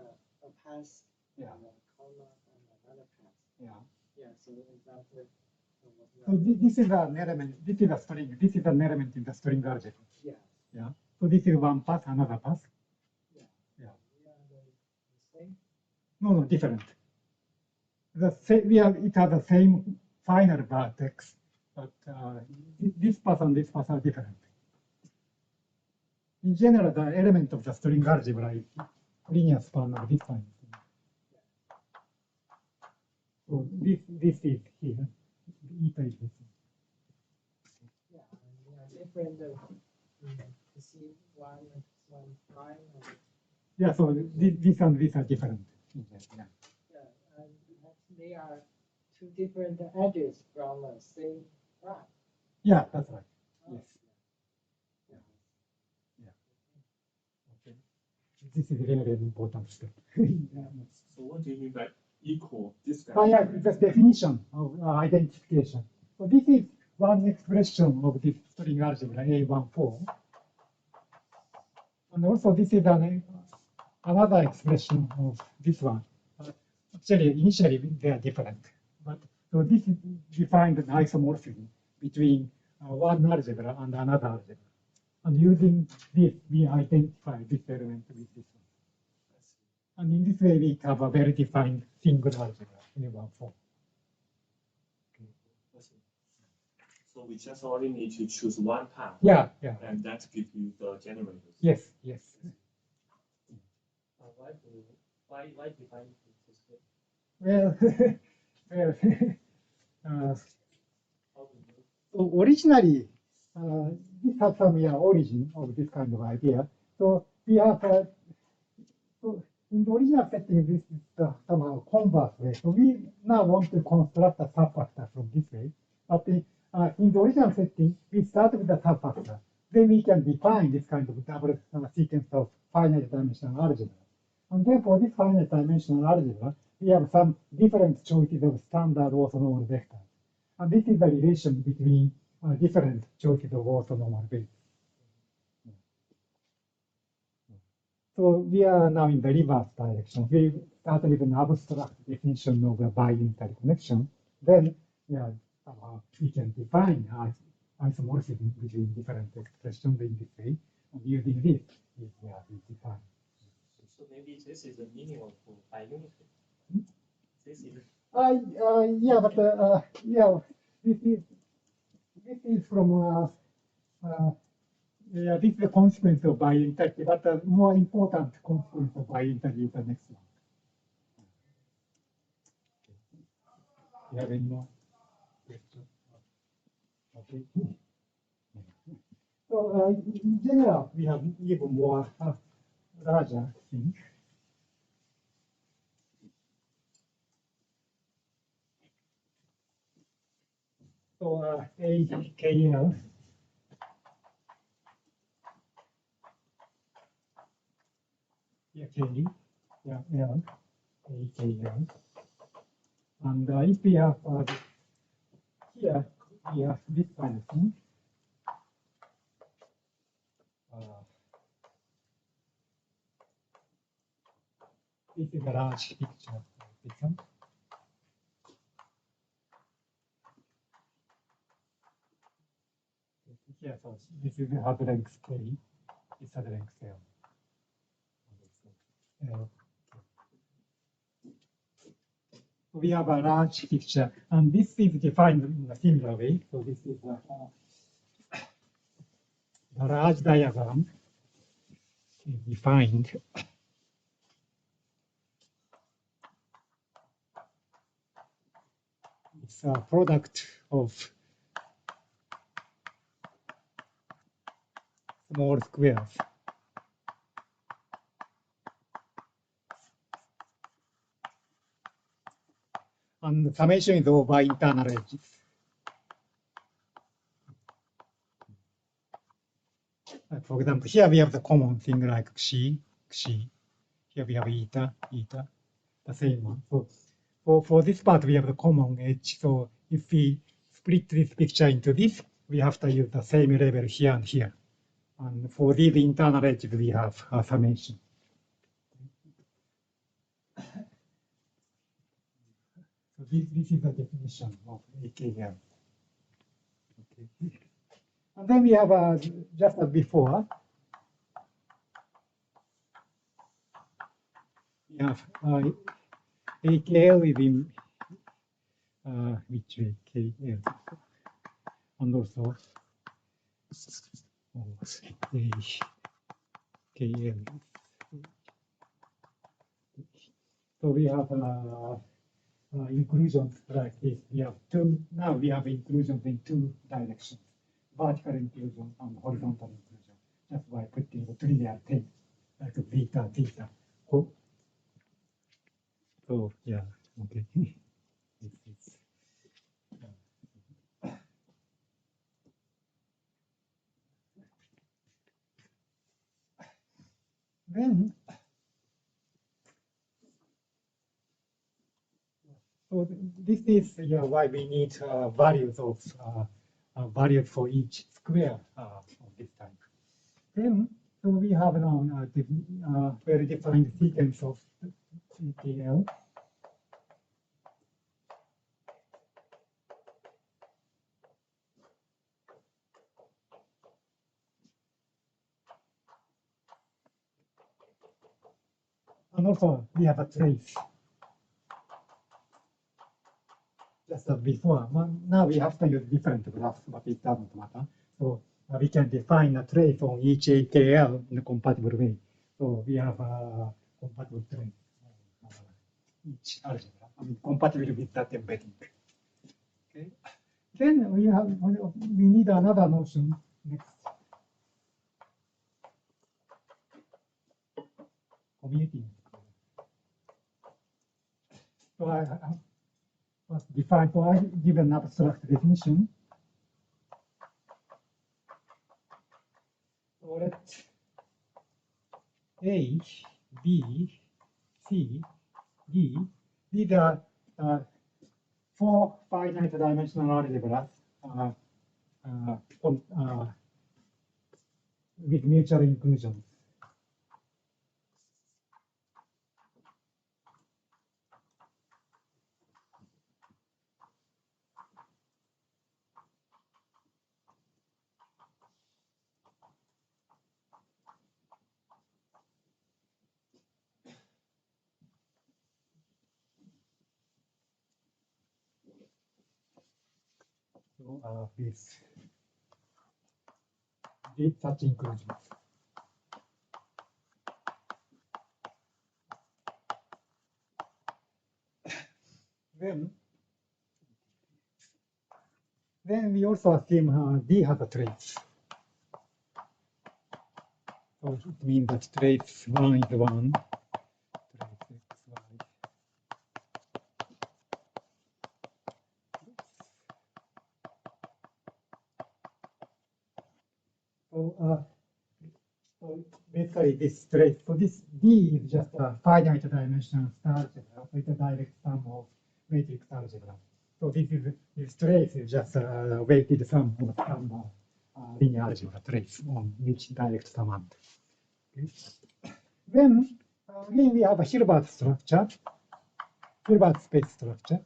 a path, yeah, and a comma, and another path. yeah. Yeah, so is that what So this is an element. This is a string. This is an element in the string algebra. Yeah. Yeah. So this is one path, another path. Yeah. Yeah. Yeah, the same. No, different. It has the same final vertex, but this path and this path are different. In general, the element of the string algebra is linear span of this kind. So this is here. Eta is this. Yeah, different. You see one prime. Yeah, so this and this are different. Yeah. Yeah, and they are two different edges from the same graph. Yeah, that's right. Yes. Yeah. Yeah. Okay. This is really important step. So what do you mean by equal this guy? Oh, yeah, it's a definition of identification. So this is one expression of this string algebra A14. And also this is another expression of this one. Actually, initially they are different. But so this defines an isomorphism between one algebra and another algebra. And using this, we identify this element with this one. And in this way, we have a very defined single algebra in one form. So we just only need to choose one path. Yeah. And that gives you the generators. Yes. Why define it this way? Well, so originally, this has some origin of this kind of idea. So we have, so in the original setting, this is somehow converse way. So we now want to construct a subfactor from this way. But in the original setting, we start with the subfactor. Then we can define this kind of double sequence of finite dimensional algebra. And then for this finite dimensional algebra, we have some different choices of standard orthonormal vectors. And this is the relation between different choices of orthonormal vectors. So we are now in the reverse direction. We start with an abstract definition of a bi-unitary connection. Then, we can define isomorphism between different expressions in this way. And using this, we define. So maybe this is the meaning of bi-unitary. This is. Yeah, but this is from this is the consequence of bi-unitary, but the more important consequence of bi-unitary is the next one. You have any more questions? Okay. So in general, we have even more larger things. So AKL. K, L, AKL. And if we have here, we have this kind of thing. This is a large picture of this one. Here, so this is has length k. This has length L. We have a large picture, and this is defined in a similar way. So this is the large diagram is defined. It's a product of small squares. And the summation is over internal edges. For example, here we have the common thing like xi. Here we have eta, the same one. So for this part, we have the common edge. So if we split this picture into this, we have to use the same level here and here. And for these internal edges, we have a summation. So this is the definition of AKL. Okay. And then we have just as before, we have AKL within which way KL, and also KL. So we have inclusions like this. We have now we have inclusions in two directions, vertical inclusion and horizontal inclusion, just by putting the trivial thing like beta, theta. So yeah, okay. Then, so this is why we need values for each square of this type. Then, so we have now very defined sequence of CTL. And also, we have a trace. Just as before, now we have to use different graphs, but it doesn't matter. So we can define a trace on each AKL in a compatible way. So we have a compatible trace each algebra. I mean, compatible with that embedding. Okay. Then we need another notion next. Commuting. So I must define, so I give an abstract definition. So let A, B, C, D, these are 4 finite dimensional algebras with mutual inclusion. So with such inclusions. Then we also assume D has a trace. So it means that trace 1 is 1, trace x, y. So basically this trace, so this D is just a finite dimensional star algebra with a direct sum of matrix algebra. So this trace is just a weighted sum of some linear algebra trace on which direct sum. Okay. Then again we have a Hilbert structure, Hilbert space structure.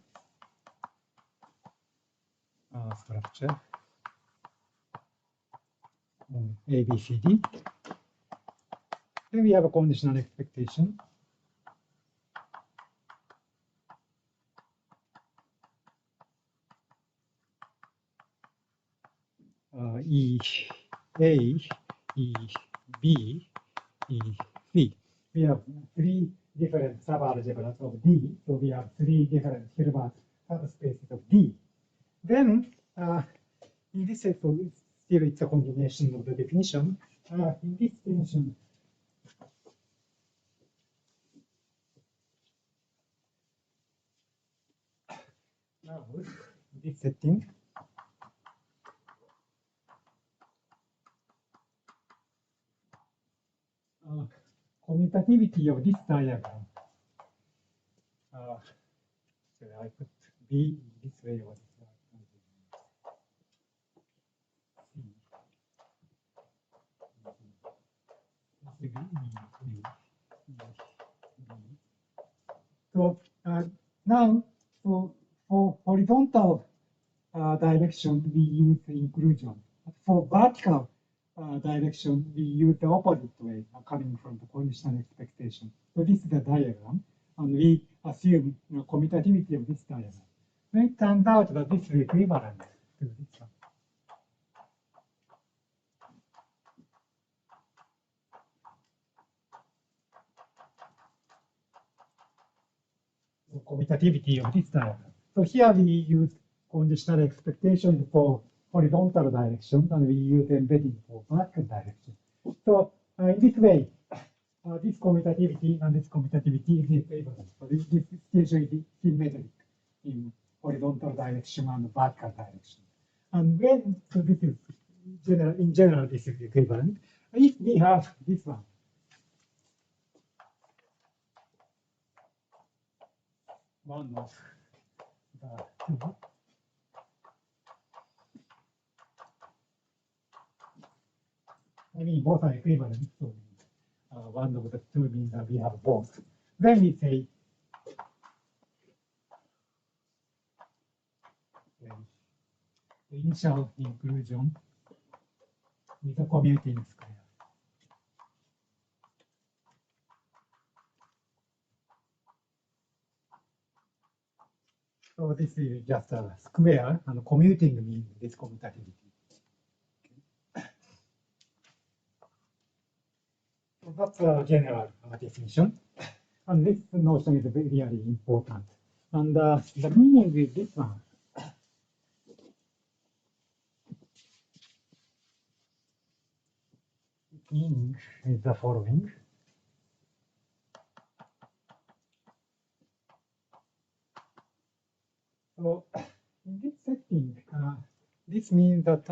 on A, B, C, D. Then we have a conditional expectation. E, A, E, B, E, C. We have three different subalgebras of D, so we have three different Hilbert subspaces of D. Then, in this case, so still it's a combination of the definition. In this definition, now, this setting, commutativity of this diagram. So I put B this way or this way. So now, for horizontal direction, we use inclusion. For vertical direction, we use the opposite way, coming from the conditional expectation. So this is the diagram, and we assume commutativity of this diagram. Then it turns out that this is equivalent to this one. Commutativity of this diagram. So here we use conditional expectation for horizontal direction, and we use embedding for vertical direction. So in this way, this commutativity and this commutativity is equivalent. So this situation is symmetric in horizontal direction and vertical direction. And when, so this is in general, this is equivalent. If we have this one, one of the two, I mean, both are equivalent, so one of the two means that we have both. Then we say the initial inclusion with a commuting square. So this is just a square, and commuting means this commutativity. So that's a general definition. And this notion is very important. And the meaning is this one. Meaning is the following. So in this setting, this means that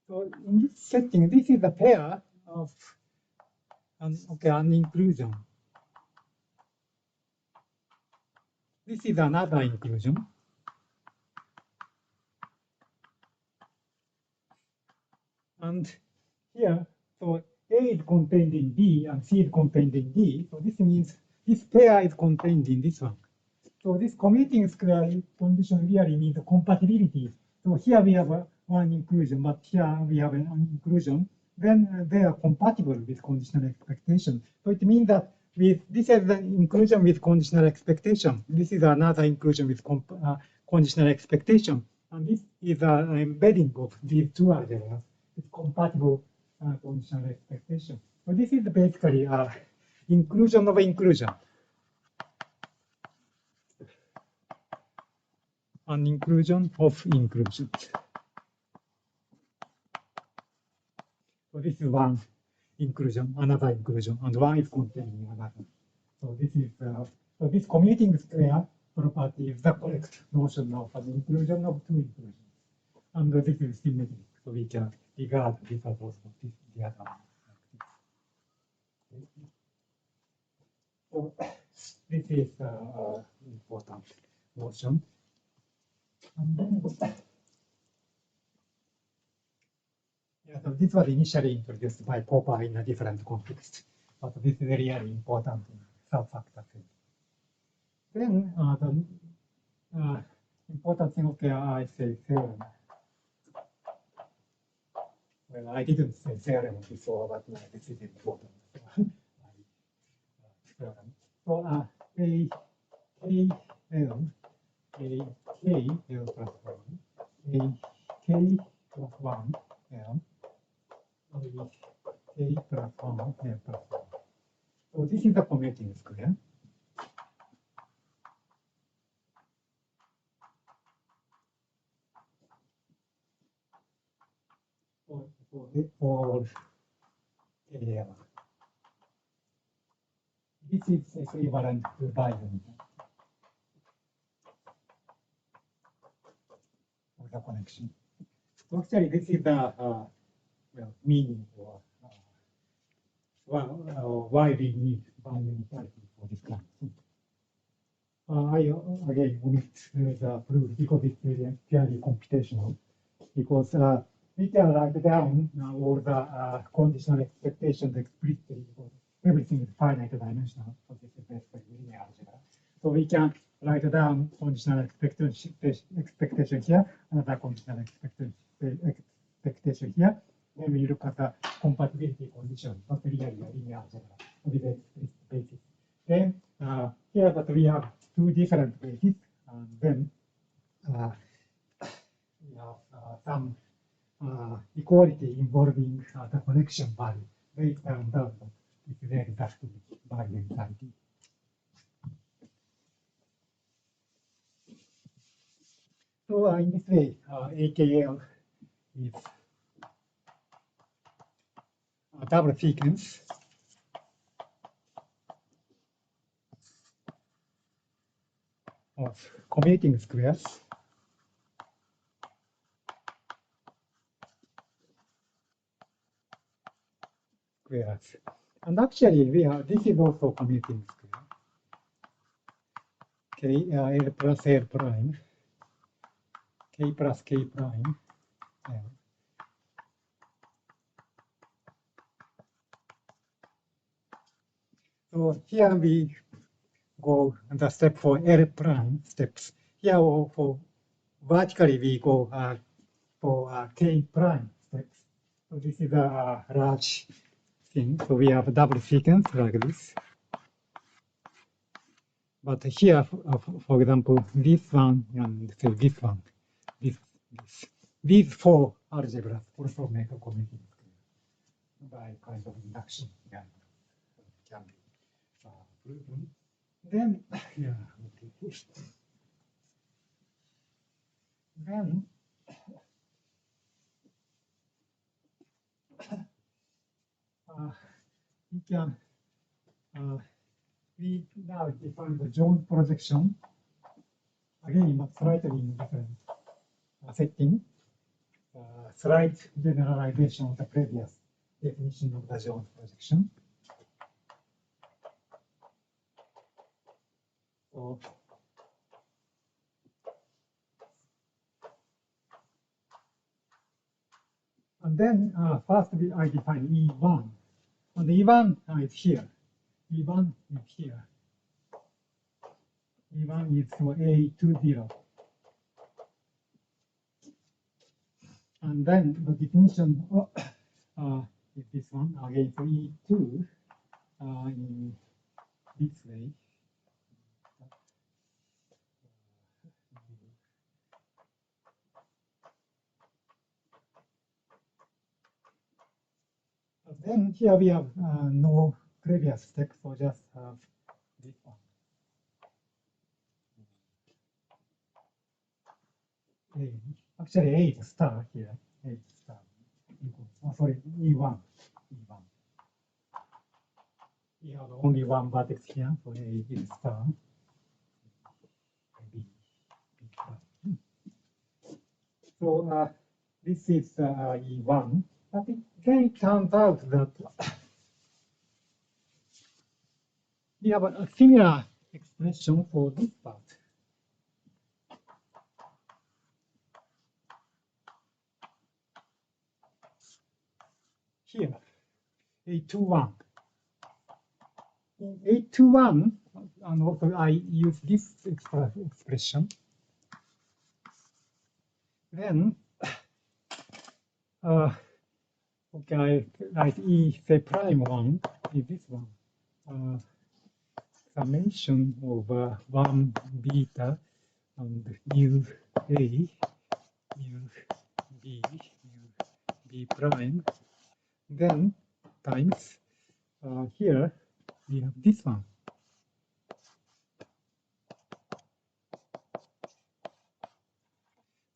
so in this setting, this is a pair of an inclusion. This is another inclusion. And here, so A is contained in D and C is contained in D. So this means this pair is contained in this one. So this commuting square condition really means compatibility. So here we have one inclusion, but here we have an inclusion. Then they are compatible with conditional expectation. So it means that with this is the inclusion with conditional expectation. This is another inclusion with conditional expectation. And this is an embedding of these two algebras. It's compatible conditional expectation. So this is basically inclusion of inclusion. An inclusion of inclusion. So this is one inclusion, another inclusion, and one is containing another. So this is so this commuting square property is the correct notion of an inclusion of two inclusions. And this is symmetric, so we can regard this as also the other one. So this is important notion. And then, yeah, so this was initially introduced by Popper in a different context, but this is really important in subfactor field. Then important thing, okay, I say theorem. Well, I didn't say theorem before, but this is important. Theorem. So A K L plus 1, A K plus 1 L, A K plus 1 L plus 1. So this is the commuting square. For AL. This is equivalent to bi-unitary. The connection. So actually, this is the well, meaning for why we need bi-unitarity for this kind of thing. I again omit the proof because it's purely computational. Because we can write down all the conditional expectations explicitly because everything is finite dimensional. So this is basically linear algebra. So we can write down conditional expectation here, another conditional expectation here. Then we look at the compatibility condition, not really a linear algebra on the explicit basis. Then here, but we have two different bases, and then we have some equality involving the connection value. They turned out that it's very exactly bi-unitarity. So in this way, AKL is a double sequence of commuting squares and actually we have this is also commuting square. Okay, L plus L prime, K plus K prime, L. So here we go the step for L prime steps. Here for vertically we go for K prime steps. So this is a large thing. So we have a double sequence like this. But here, for example, this one and say this one, these four algebras also make a commuting square by kind of induction. Yeah, can be proven. Then, yeah, okay. Then we can we now define the Jones projection again, but slightly in different setting. Slight generalization of the previous definition of the Jones projection. So, and then first I define E1. And E1 is here. E1 is here. E1 is for A20. And then the definition is this one. Again, for E2 in this way. Then here we have no previous step, so just have this one. A. Actually, A is star here. A is star. Oh, sorry, E1. E1. We have only one vertex here, so A is star. B. So this is E1. But then it turns out that we have a similar expression for this part. Here, A21. In A21, and also I use this expression. then okay, I write E say prime one is this one. Summation over 1 beta and mu A, mu B, mu B prime. Then times here we have this one.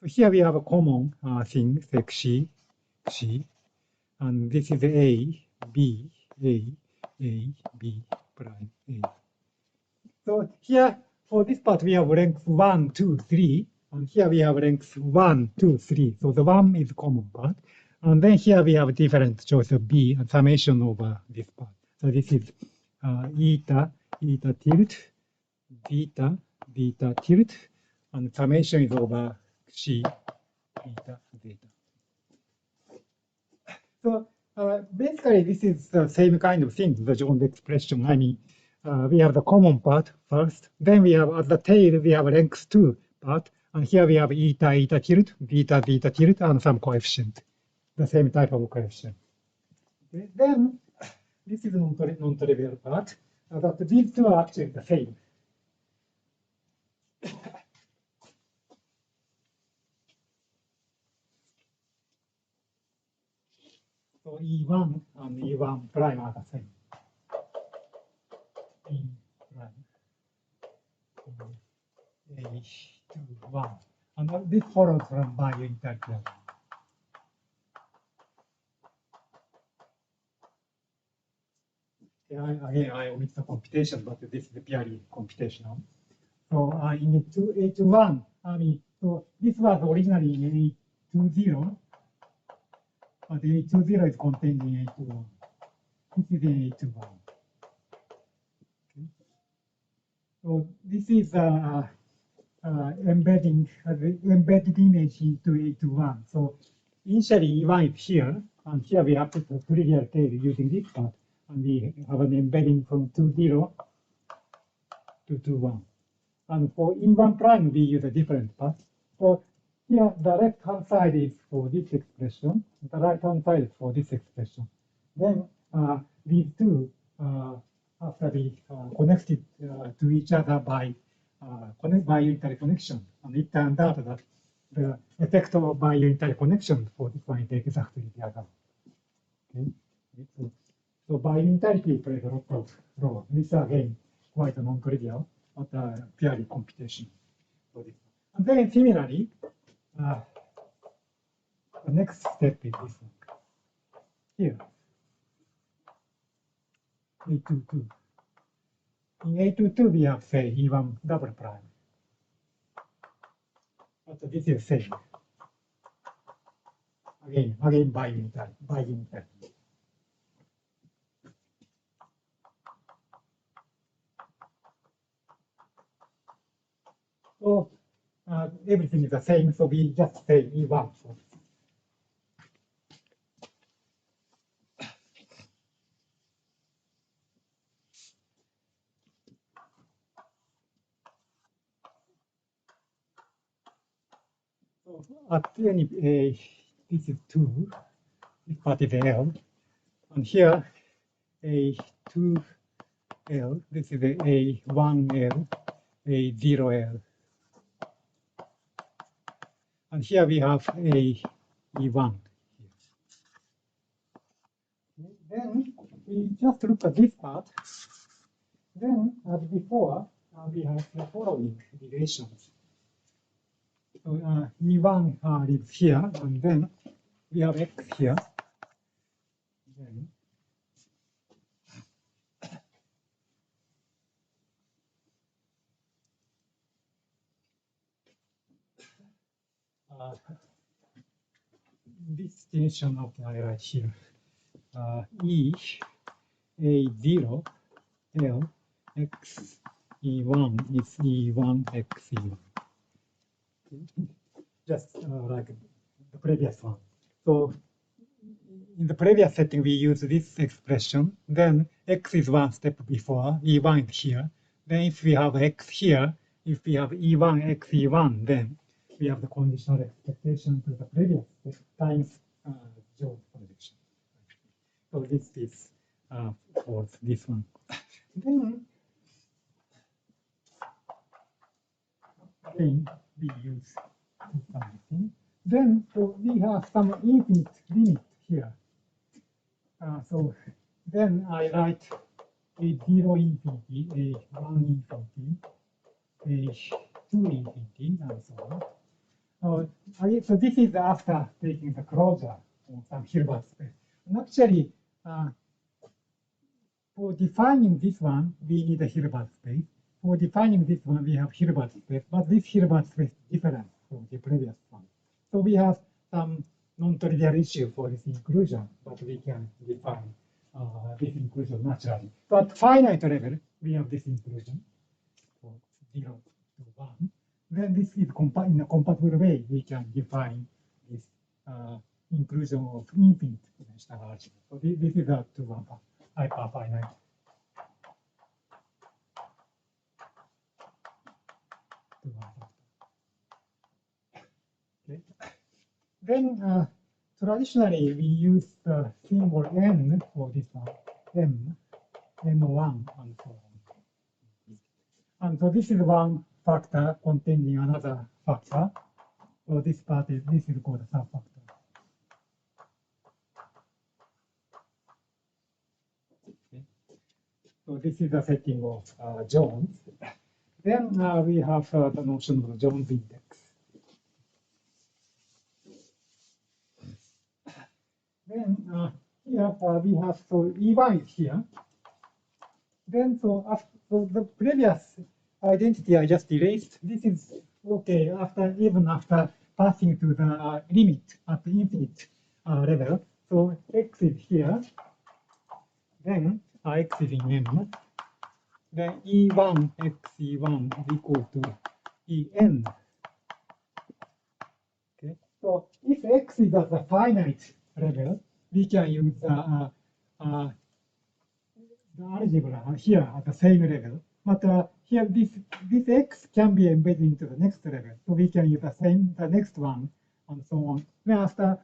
So here we have a common thing, xc, and this is A, B, A, B prime A. So here for this part we have length 1, 2, 3, and here we have length 1, 2, 3. So the 1 is common part. And then here we have different choice of B and summation over this part. So this is eta tilde, beta tilde, and summation is over C, eta, zeta. So basically this is the same kind of thing, the Jones expression. I mean, we have the common part first, then we have at the tail, we have length 2 part, and here we have eta tilde, beta tilde, and some coefficient, the same type of coefficient. Okay. Then this is non-trivial part, but these two are actually the same. So E1 and E1 prime are the same. E prime. A2, 1. And this follows from bi-unitary theorem. Again, I omit the computation, but this is purely computational. So in A21, I mean, so this was originally in A20, but A20 is contained in A21. This is in A21. Okay. So this is embedded image into A21. So initially E1 is here, and here we have to put a trivial tail using this part, and we have an embedding from 20 to 21. And for E1 prime, we use a different path. So here, the left-hand side is for this expression, the right-hand side is for this expression. Then these two have to be connected to each other by bi-unitary connection. And it turned out that the effect of bi-unitary connection for this one is exactly the other. Okay. So bi-unitarity plays a lot of role. This is again quite a non-trivial, but purely computation for this. And then similarly, the next step is this one. Here, A22. In A22, we have, say, E1 double prime. But this is same. Again bi-unitary. So everything is the same, so we just say E1. So at any this is 2, this part is L, and here A2L, this is A1L, A0L. And here we have E1. Then we just look at this part. Then, as before, we have the following relations. So E1 lives here, and then we have X here. Then, this definition of I write here. E A0 L X E1 is E1 X E1. Just like the previous one. So in the previous setting, we use this expression. Then X is one step before, E1 is here. Then if we have X here, if we have E1 X E1, then we have the conditional expectation to the previous times Jones projection. So this is for this one. Then again we use this kind of thing. Then so we have some infinite limit here. So then I write A0 infinity, A1 infinity, A2 infinity, and so on. So this is after taking the closure on some Hilbert space. And actually, for defining this one, we need a Hilbert space. For defining this one, we have Hilbert space, but this Hilbert space is different from the previous one. So we have some non-trivial issue for this inclusion, but we can define this inclusion naturally. So at finite level, we have this inclusion for 0 to 1. Then this is in a compatible way, we can define this inclusion of infinite dimensional algebra. So this is a 2-1 hyperfinite. Okay. Then traditionally we use the symbol n for this one, m1, and so on. And so this is one factor containing another factor. So this part is called a subfactor. Okay. So this is the setting of Jones. Then we have the notion of the Jones index. Then here we have, so E1 is here. Then so the previous identity I just erased, this is okay even after passing to the limit at the infinite level. So x is here. Then x is in M. Then E1 x E1 is equal to En. Okay. So if x is at the finite level, we can use the algebra here at the same level. But here this x can be embedded into the next level. So we can use the next one and so on. Then after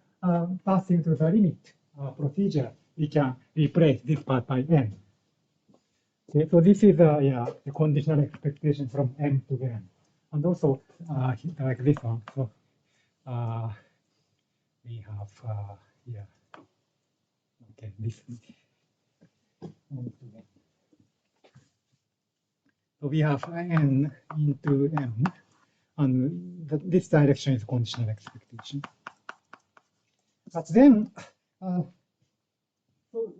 passing to the limit procedure, we can replace this part by n. Okay, so this is the conditional expectation from m to n. And also like this one. So we have here. Okay, this. So we have n into m, and this direction is conditional expectation. But then, so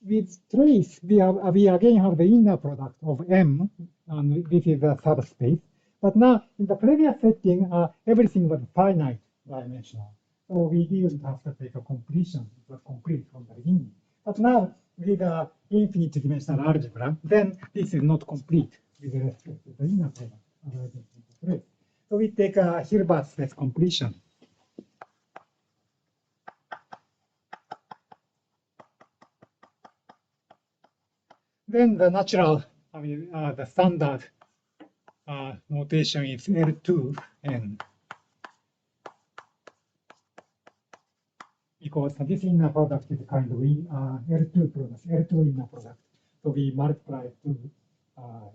with trace, we again have the inner product of m, and this is a subspace. But now, in the previous setting, everything was finite dimensional. So we didn't have to take a completion. It was complete from the beginning. But now, with the infinite dimensional algebra, then this is not complete with respect to the inner product. So we take a Hilbert space completion. Then the natural, the standard notation is L2n. Because this inner product is kind of L2 product, L2 inner product. So we multiply to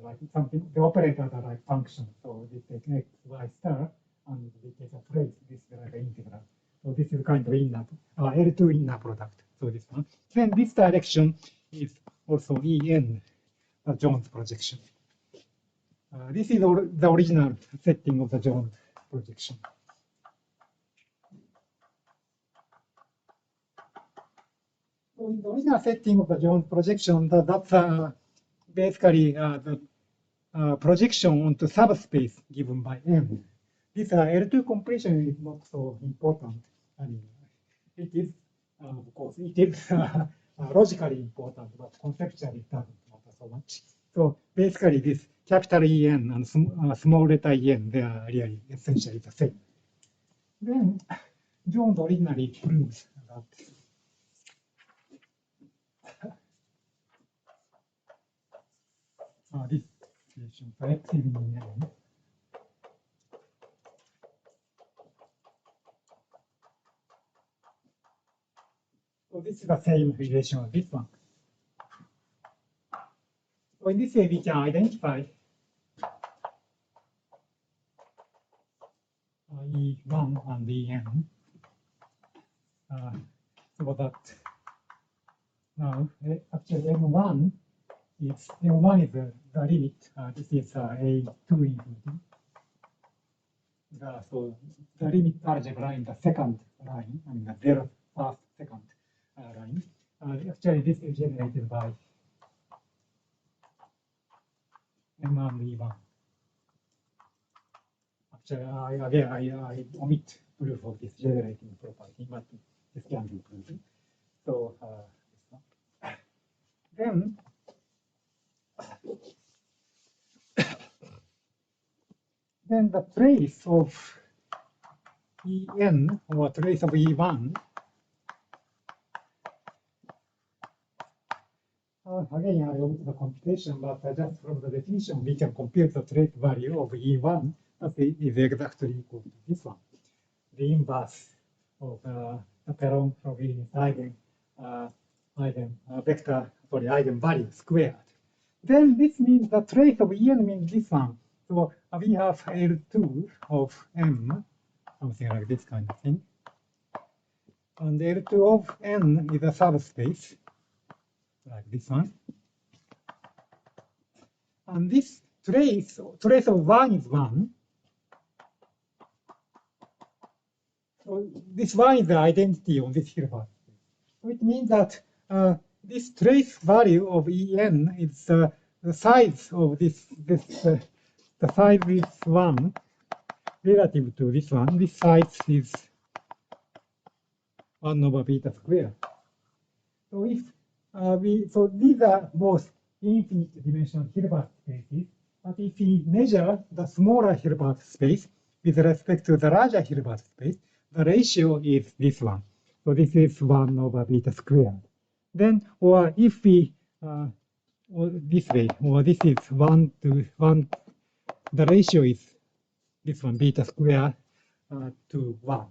like something, the operators are like functions. So we take x, y star, and we take a trace, this is like an integral. So this is kind of inner, L2 inner product. So this one. Then this direction is also En, the Jones projection. This is the original setting of the Jones projection. So in the original setting of the Jones projection, that's basically the projection onto subspace given by M. This L2 completion is not so important. I mean, it is, of course, it is logically important, but conceptually it doesn't matter so much. So basically, this capital En and small letter En, they are really essentially the same. Then Jones originally proves that this situation for x in N. So this is the same relation as this one. So in this way, we can identify E1 and En. So that now actually M1 is the limit. This is A2 infinity. So the limit algebra in the second line, I mean the zero first second line. Actually, this is generated by M and E1. Actually, again, I omit proof of this generating property, but this can be proven. So then the trace of En or trace of E1, again, I omit the computation, but just from the definition, we can compute the trace value of E1 that is exactly equal to this one, the inverse of the Perron-Frobenius eigenvalue squared. Then this means the trace of En means this one. So we have L2 of M, something like this kind of thing. And L2 of N is a subspace, like this one. And this trace of 1 is 1. So this 1 is the identity on this Hilbert space. So it means that this trace value of En is the size of this the size is 1 relative to this one. This size is 1 over beta squared. So if so these are both infinite dimensional Hilbert spaces. But if we measure the smaller Hilbert space with respect to the larger Hilbert space, the ratio is this one. So this is 1 over beta squared. Then, or if we or this way, or this is 1 to 1, the ratio is this one, beta squared to 1.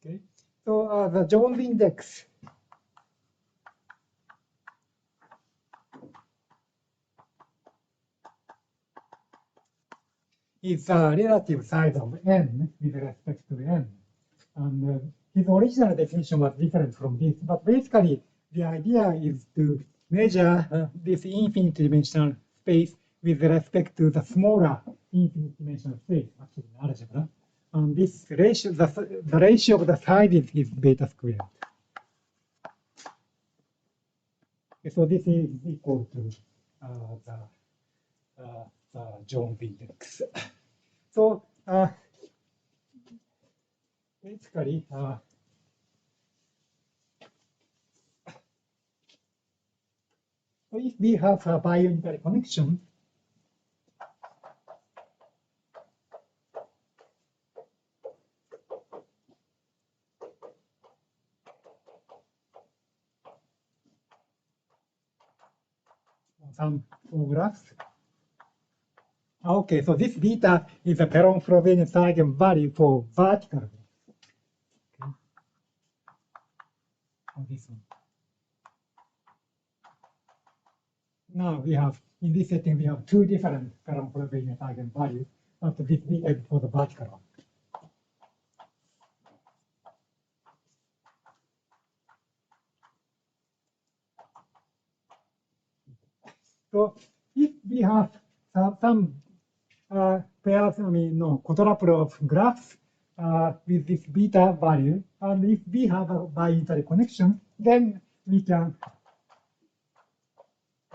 Okay. So the Jones index is the relative size of N with respect to N. And his original definition was different from this, but basically the idea is to measure this infinite dimensional space with respect to the smaller infinite dimensional space, actually in algebra. And this ratio, the ratio of the sizes is beta squared. Okay, so this is equal to the Jones index. So basically, so if we have a bi-unitary connection, some graphs. Okay, so this beta is a Perron-Frobenius eigenvalue for vertical graph. Okay. Oh, this one. Now we have, in this setting, we have two different Perron-Frobenius eigenvalues, but this beta is for the vertical one. So if we have some pairs, quadruple of graphs with this beta value, and if we have a bi-unitary connection, then we can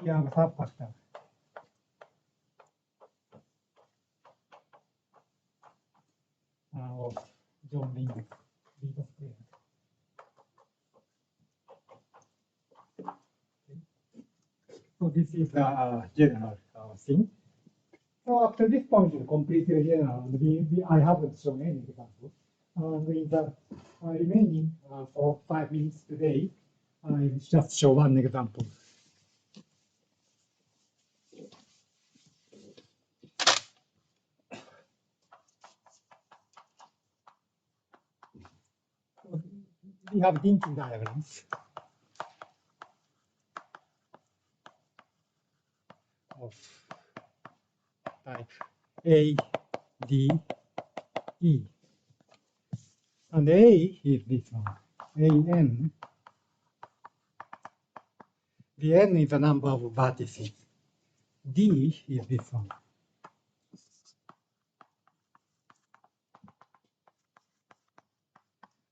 have a subfactor. Of Jones index beta squared. So this is the general thing. So up to this point, it's completely general. I haven't shown any example. In the remaining for 5 minutes today, I just show one example. we have linking diagrams of type A, D, E. And A is this one, AN. The N is the number of vertices. D is this one.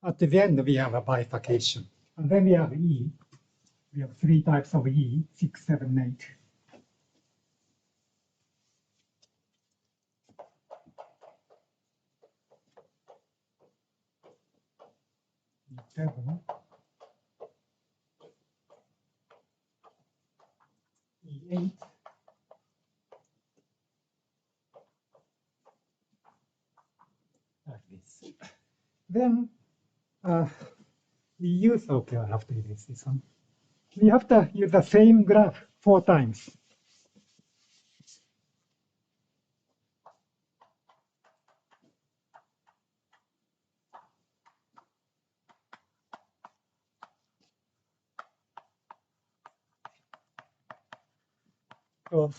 At the end, we have a bifurcation. And then we have E. We have 3 types of E, 6, 7, 8. 7, E8, like this. Then we use, okay, I have to erase this one. We have to use the same graph 4 times. So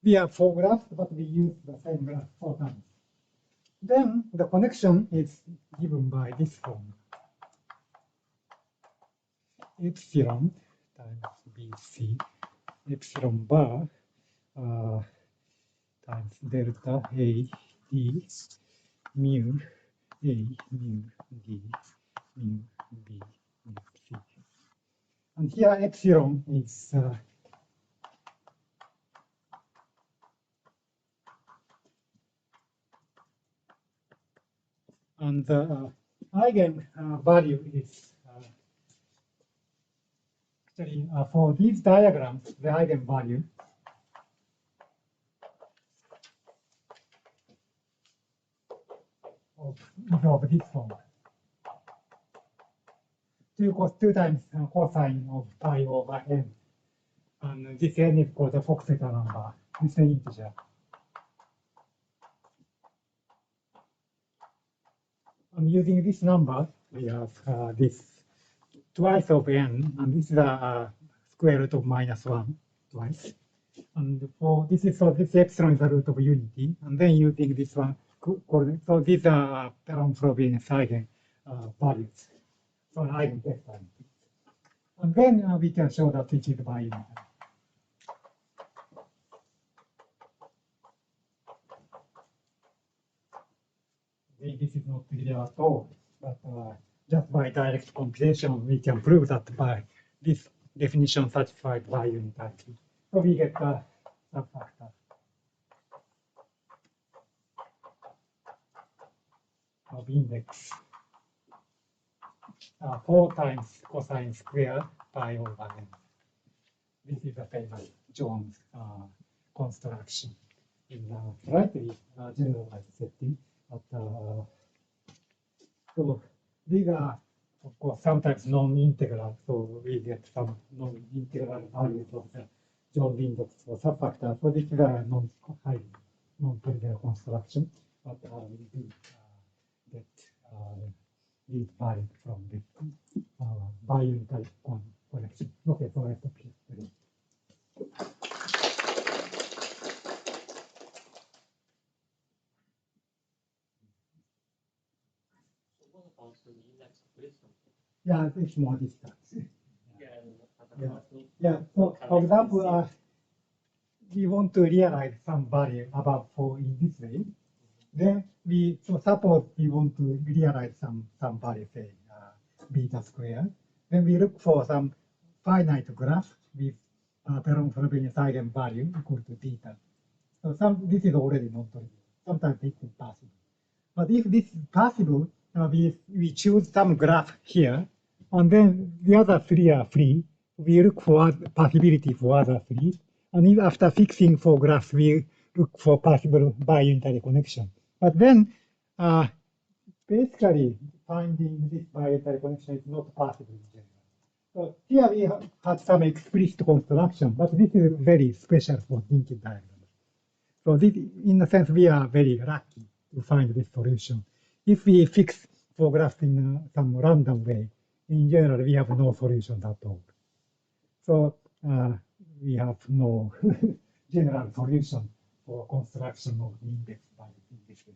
we have 4 graphs, but we use the same graph 4 times. Then the connection is given by this form. Epsilon times BC, epsilon bar times delta A, D, mu, A, mu, D, mu, B, mu, C. And here epsilon is and the eigen value is actually for these diagrams, the eigenvalue of this form. 2 times cosine of pi over n. And this n is called the Fock theta number. This is an integer. And using this number, we have this twice of n, and this is the square root of -1 twice. And for this is so this epsilon is the root of unity, and then using this one, so these are Perron-Frobenius eigen values, so an eigenvector. And then we can show that it is bi-unitary. This is not clear at all, but just by direct computation, we can prove that by this definition satisfied bi-unitarity. So we get a subfactor of index 4 times cosine square pi over n. This is a famous Jones construction in a slightly generalized setting. But so these are, of course, sometimes non-integral, so we get some non-integral values of the Jones index for subfactor. So this is a highly non-trivial construction, but we do get these values from this bi-unitary connection. Okay, so I stop here. Yeah, it's more distance. Yeah. So, for example, we want to realize some value above 4 in this way. Then so suppose we want to realize some value, say beta square. Then we look for some finite graph with Perron-Frobenius eigenvalue equal to beta. So this is already not trivial. Sometimes it's impossible. But if this is possible, we choose some graph here, and then the other 3 are free. We look for possibility for other 3. And if after fixing 4 graphs, we look for possible bi-unitary connection. But then, basically, finding this bi-unitary connection is not possible in general. So here we had some explicit construction, but this is very special for linking diagrams. So this, in a sense, we are very lucky to find this solution. If we fix graph in some random way, in general, we have no solution at all. So we have no general solution for construction of the index by this way.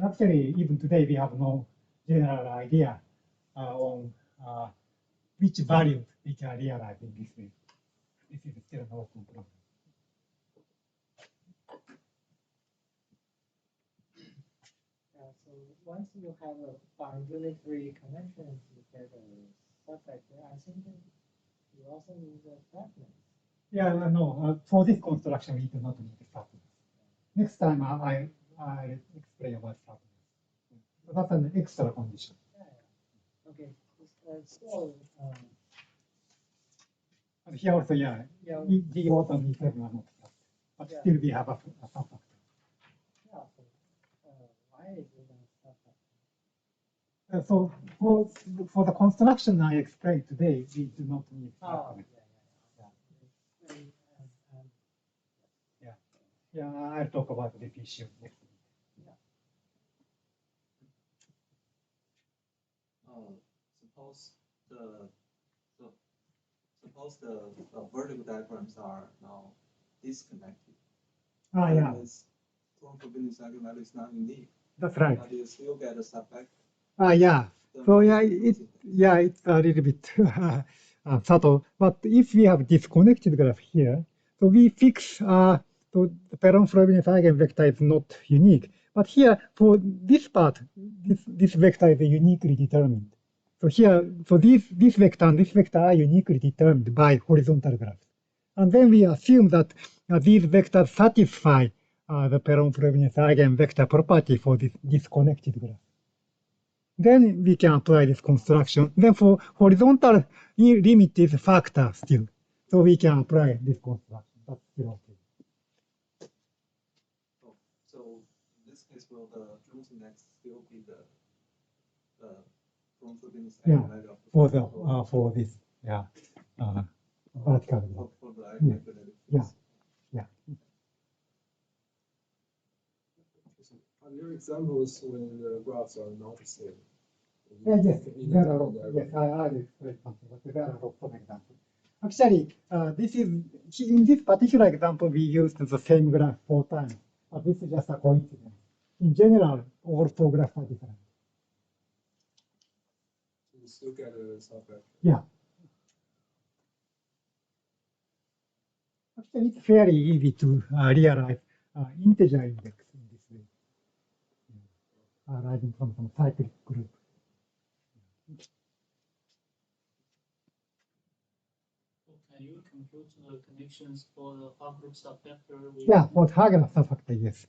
Actually, even today, we have no general idea on which values we can realize in this way. This is still an open problem. So once you have a bi-unitary connection to get a subfactor, I think you also need a flatness. Yeah, no, for this construction, we do not need the flatness. Next time, I'll explain about flatness. So that's an extra condition. Yeah. Okay. So, and here also, yeah, the order and the are not flat, but still we have a subfactor. Yeah. So, why is it a subfactor? So for the construction I explained today, we do not need flatness. Yeah, I'll talk about this issue next week. Suppose the vertical diagrams are now disconnected. Yeah. This probability value is not unique. That's right. But you still get a subfactor. Yeah. So yeah, it's a little bit subtle. But if we have disconnected graph here, so we fix so the Perron-Frobenius eigenvector is not unique. But here, for this part, this vector is uniquely determined. So here, so this vector and this vector are uniquely determined by horizontal graphs. And then we assume that these vectors satisfy the Perron-Frobenius eigenvector property for this disconnected graph. Then we can apply this construction. Then for horizontal limit is factor still. So we can apply this construction. That's still okay. So in this case, will the truth index still be the Frobenius eigenvalue of the for this vertical. For the eigenvalue. Yeah. Are there examples when the graphs are not the same? Yes, there are. Yes, I explained something, but there are lots of examples. Actually, this is in this particular example we used the same graph 4 times, but this is just a coincidence. In general, all 4 graphs are different. So you still get a subfactor. Yeah. Actually, it's fairly easy to realize integer index in this way, arising from some cyclic group. Can you compute the connections for the Hargreaves subfactor? Yeah, for Hargreaves subfactor, yes.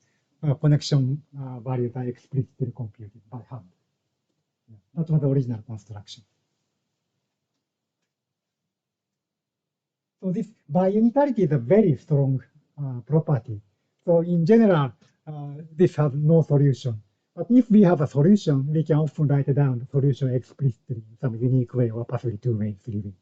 Connection values are explicitly computed by hand. Yeah, that was the original construction. So this bi-unitarity is a very strong property. So in general, this has no solution. But if we have a solution, we can often write down the solution explicitly in some unique way or possibly 2 ways, 3 ways.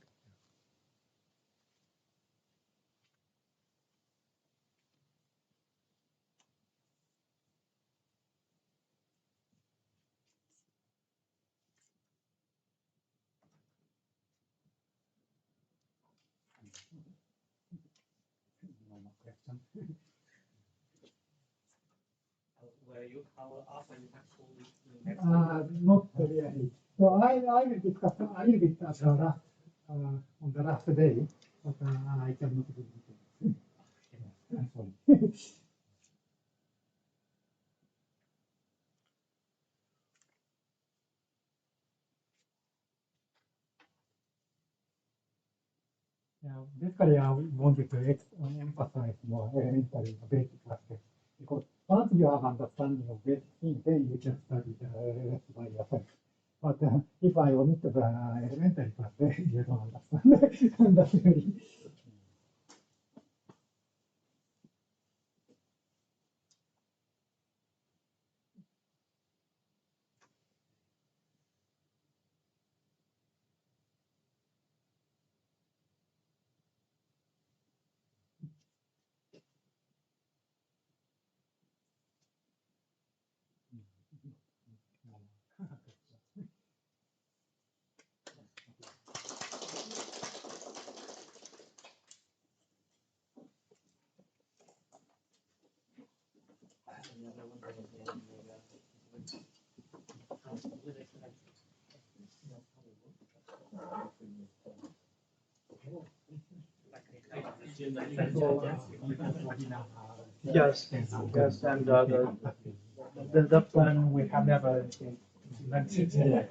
Where you cover alpha interaction with the next Not really. So I will discuss a little bit at the last, on the last day, but I cannot do it. I'm sorry. Yeah, basically, I wanted to emphasize more elementary basic aspects because once you have understanding of basic things, then you can study the rest by yourself. But if I omit the elementary part, then you don't understand. And that's really. Yes, yes, and the plan we have never implemented.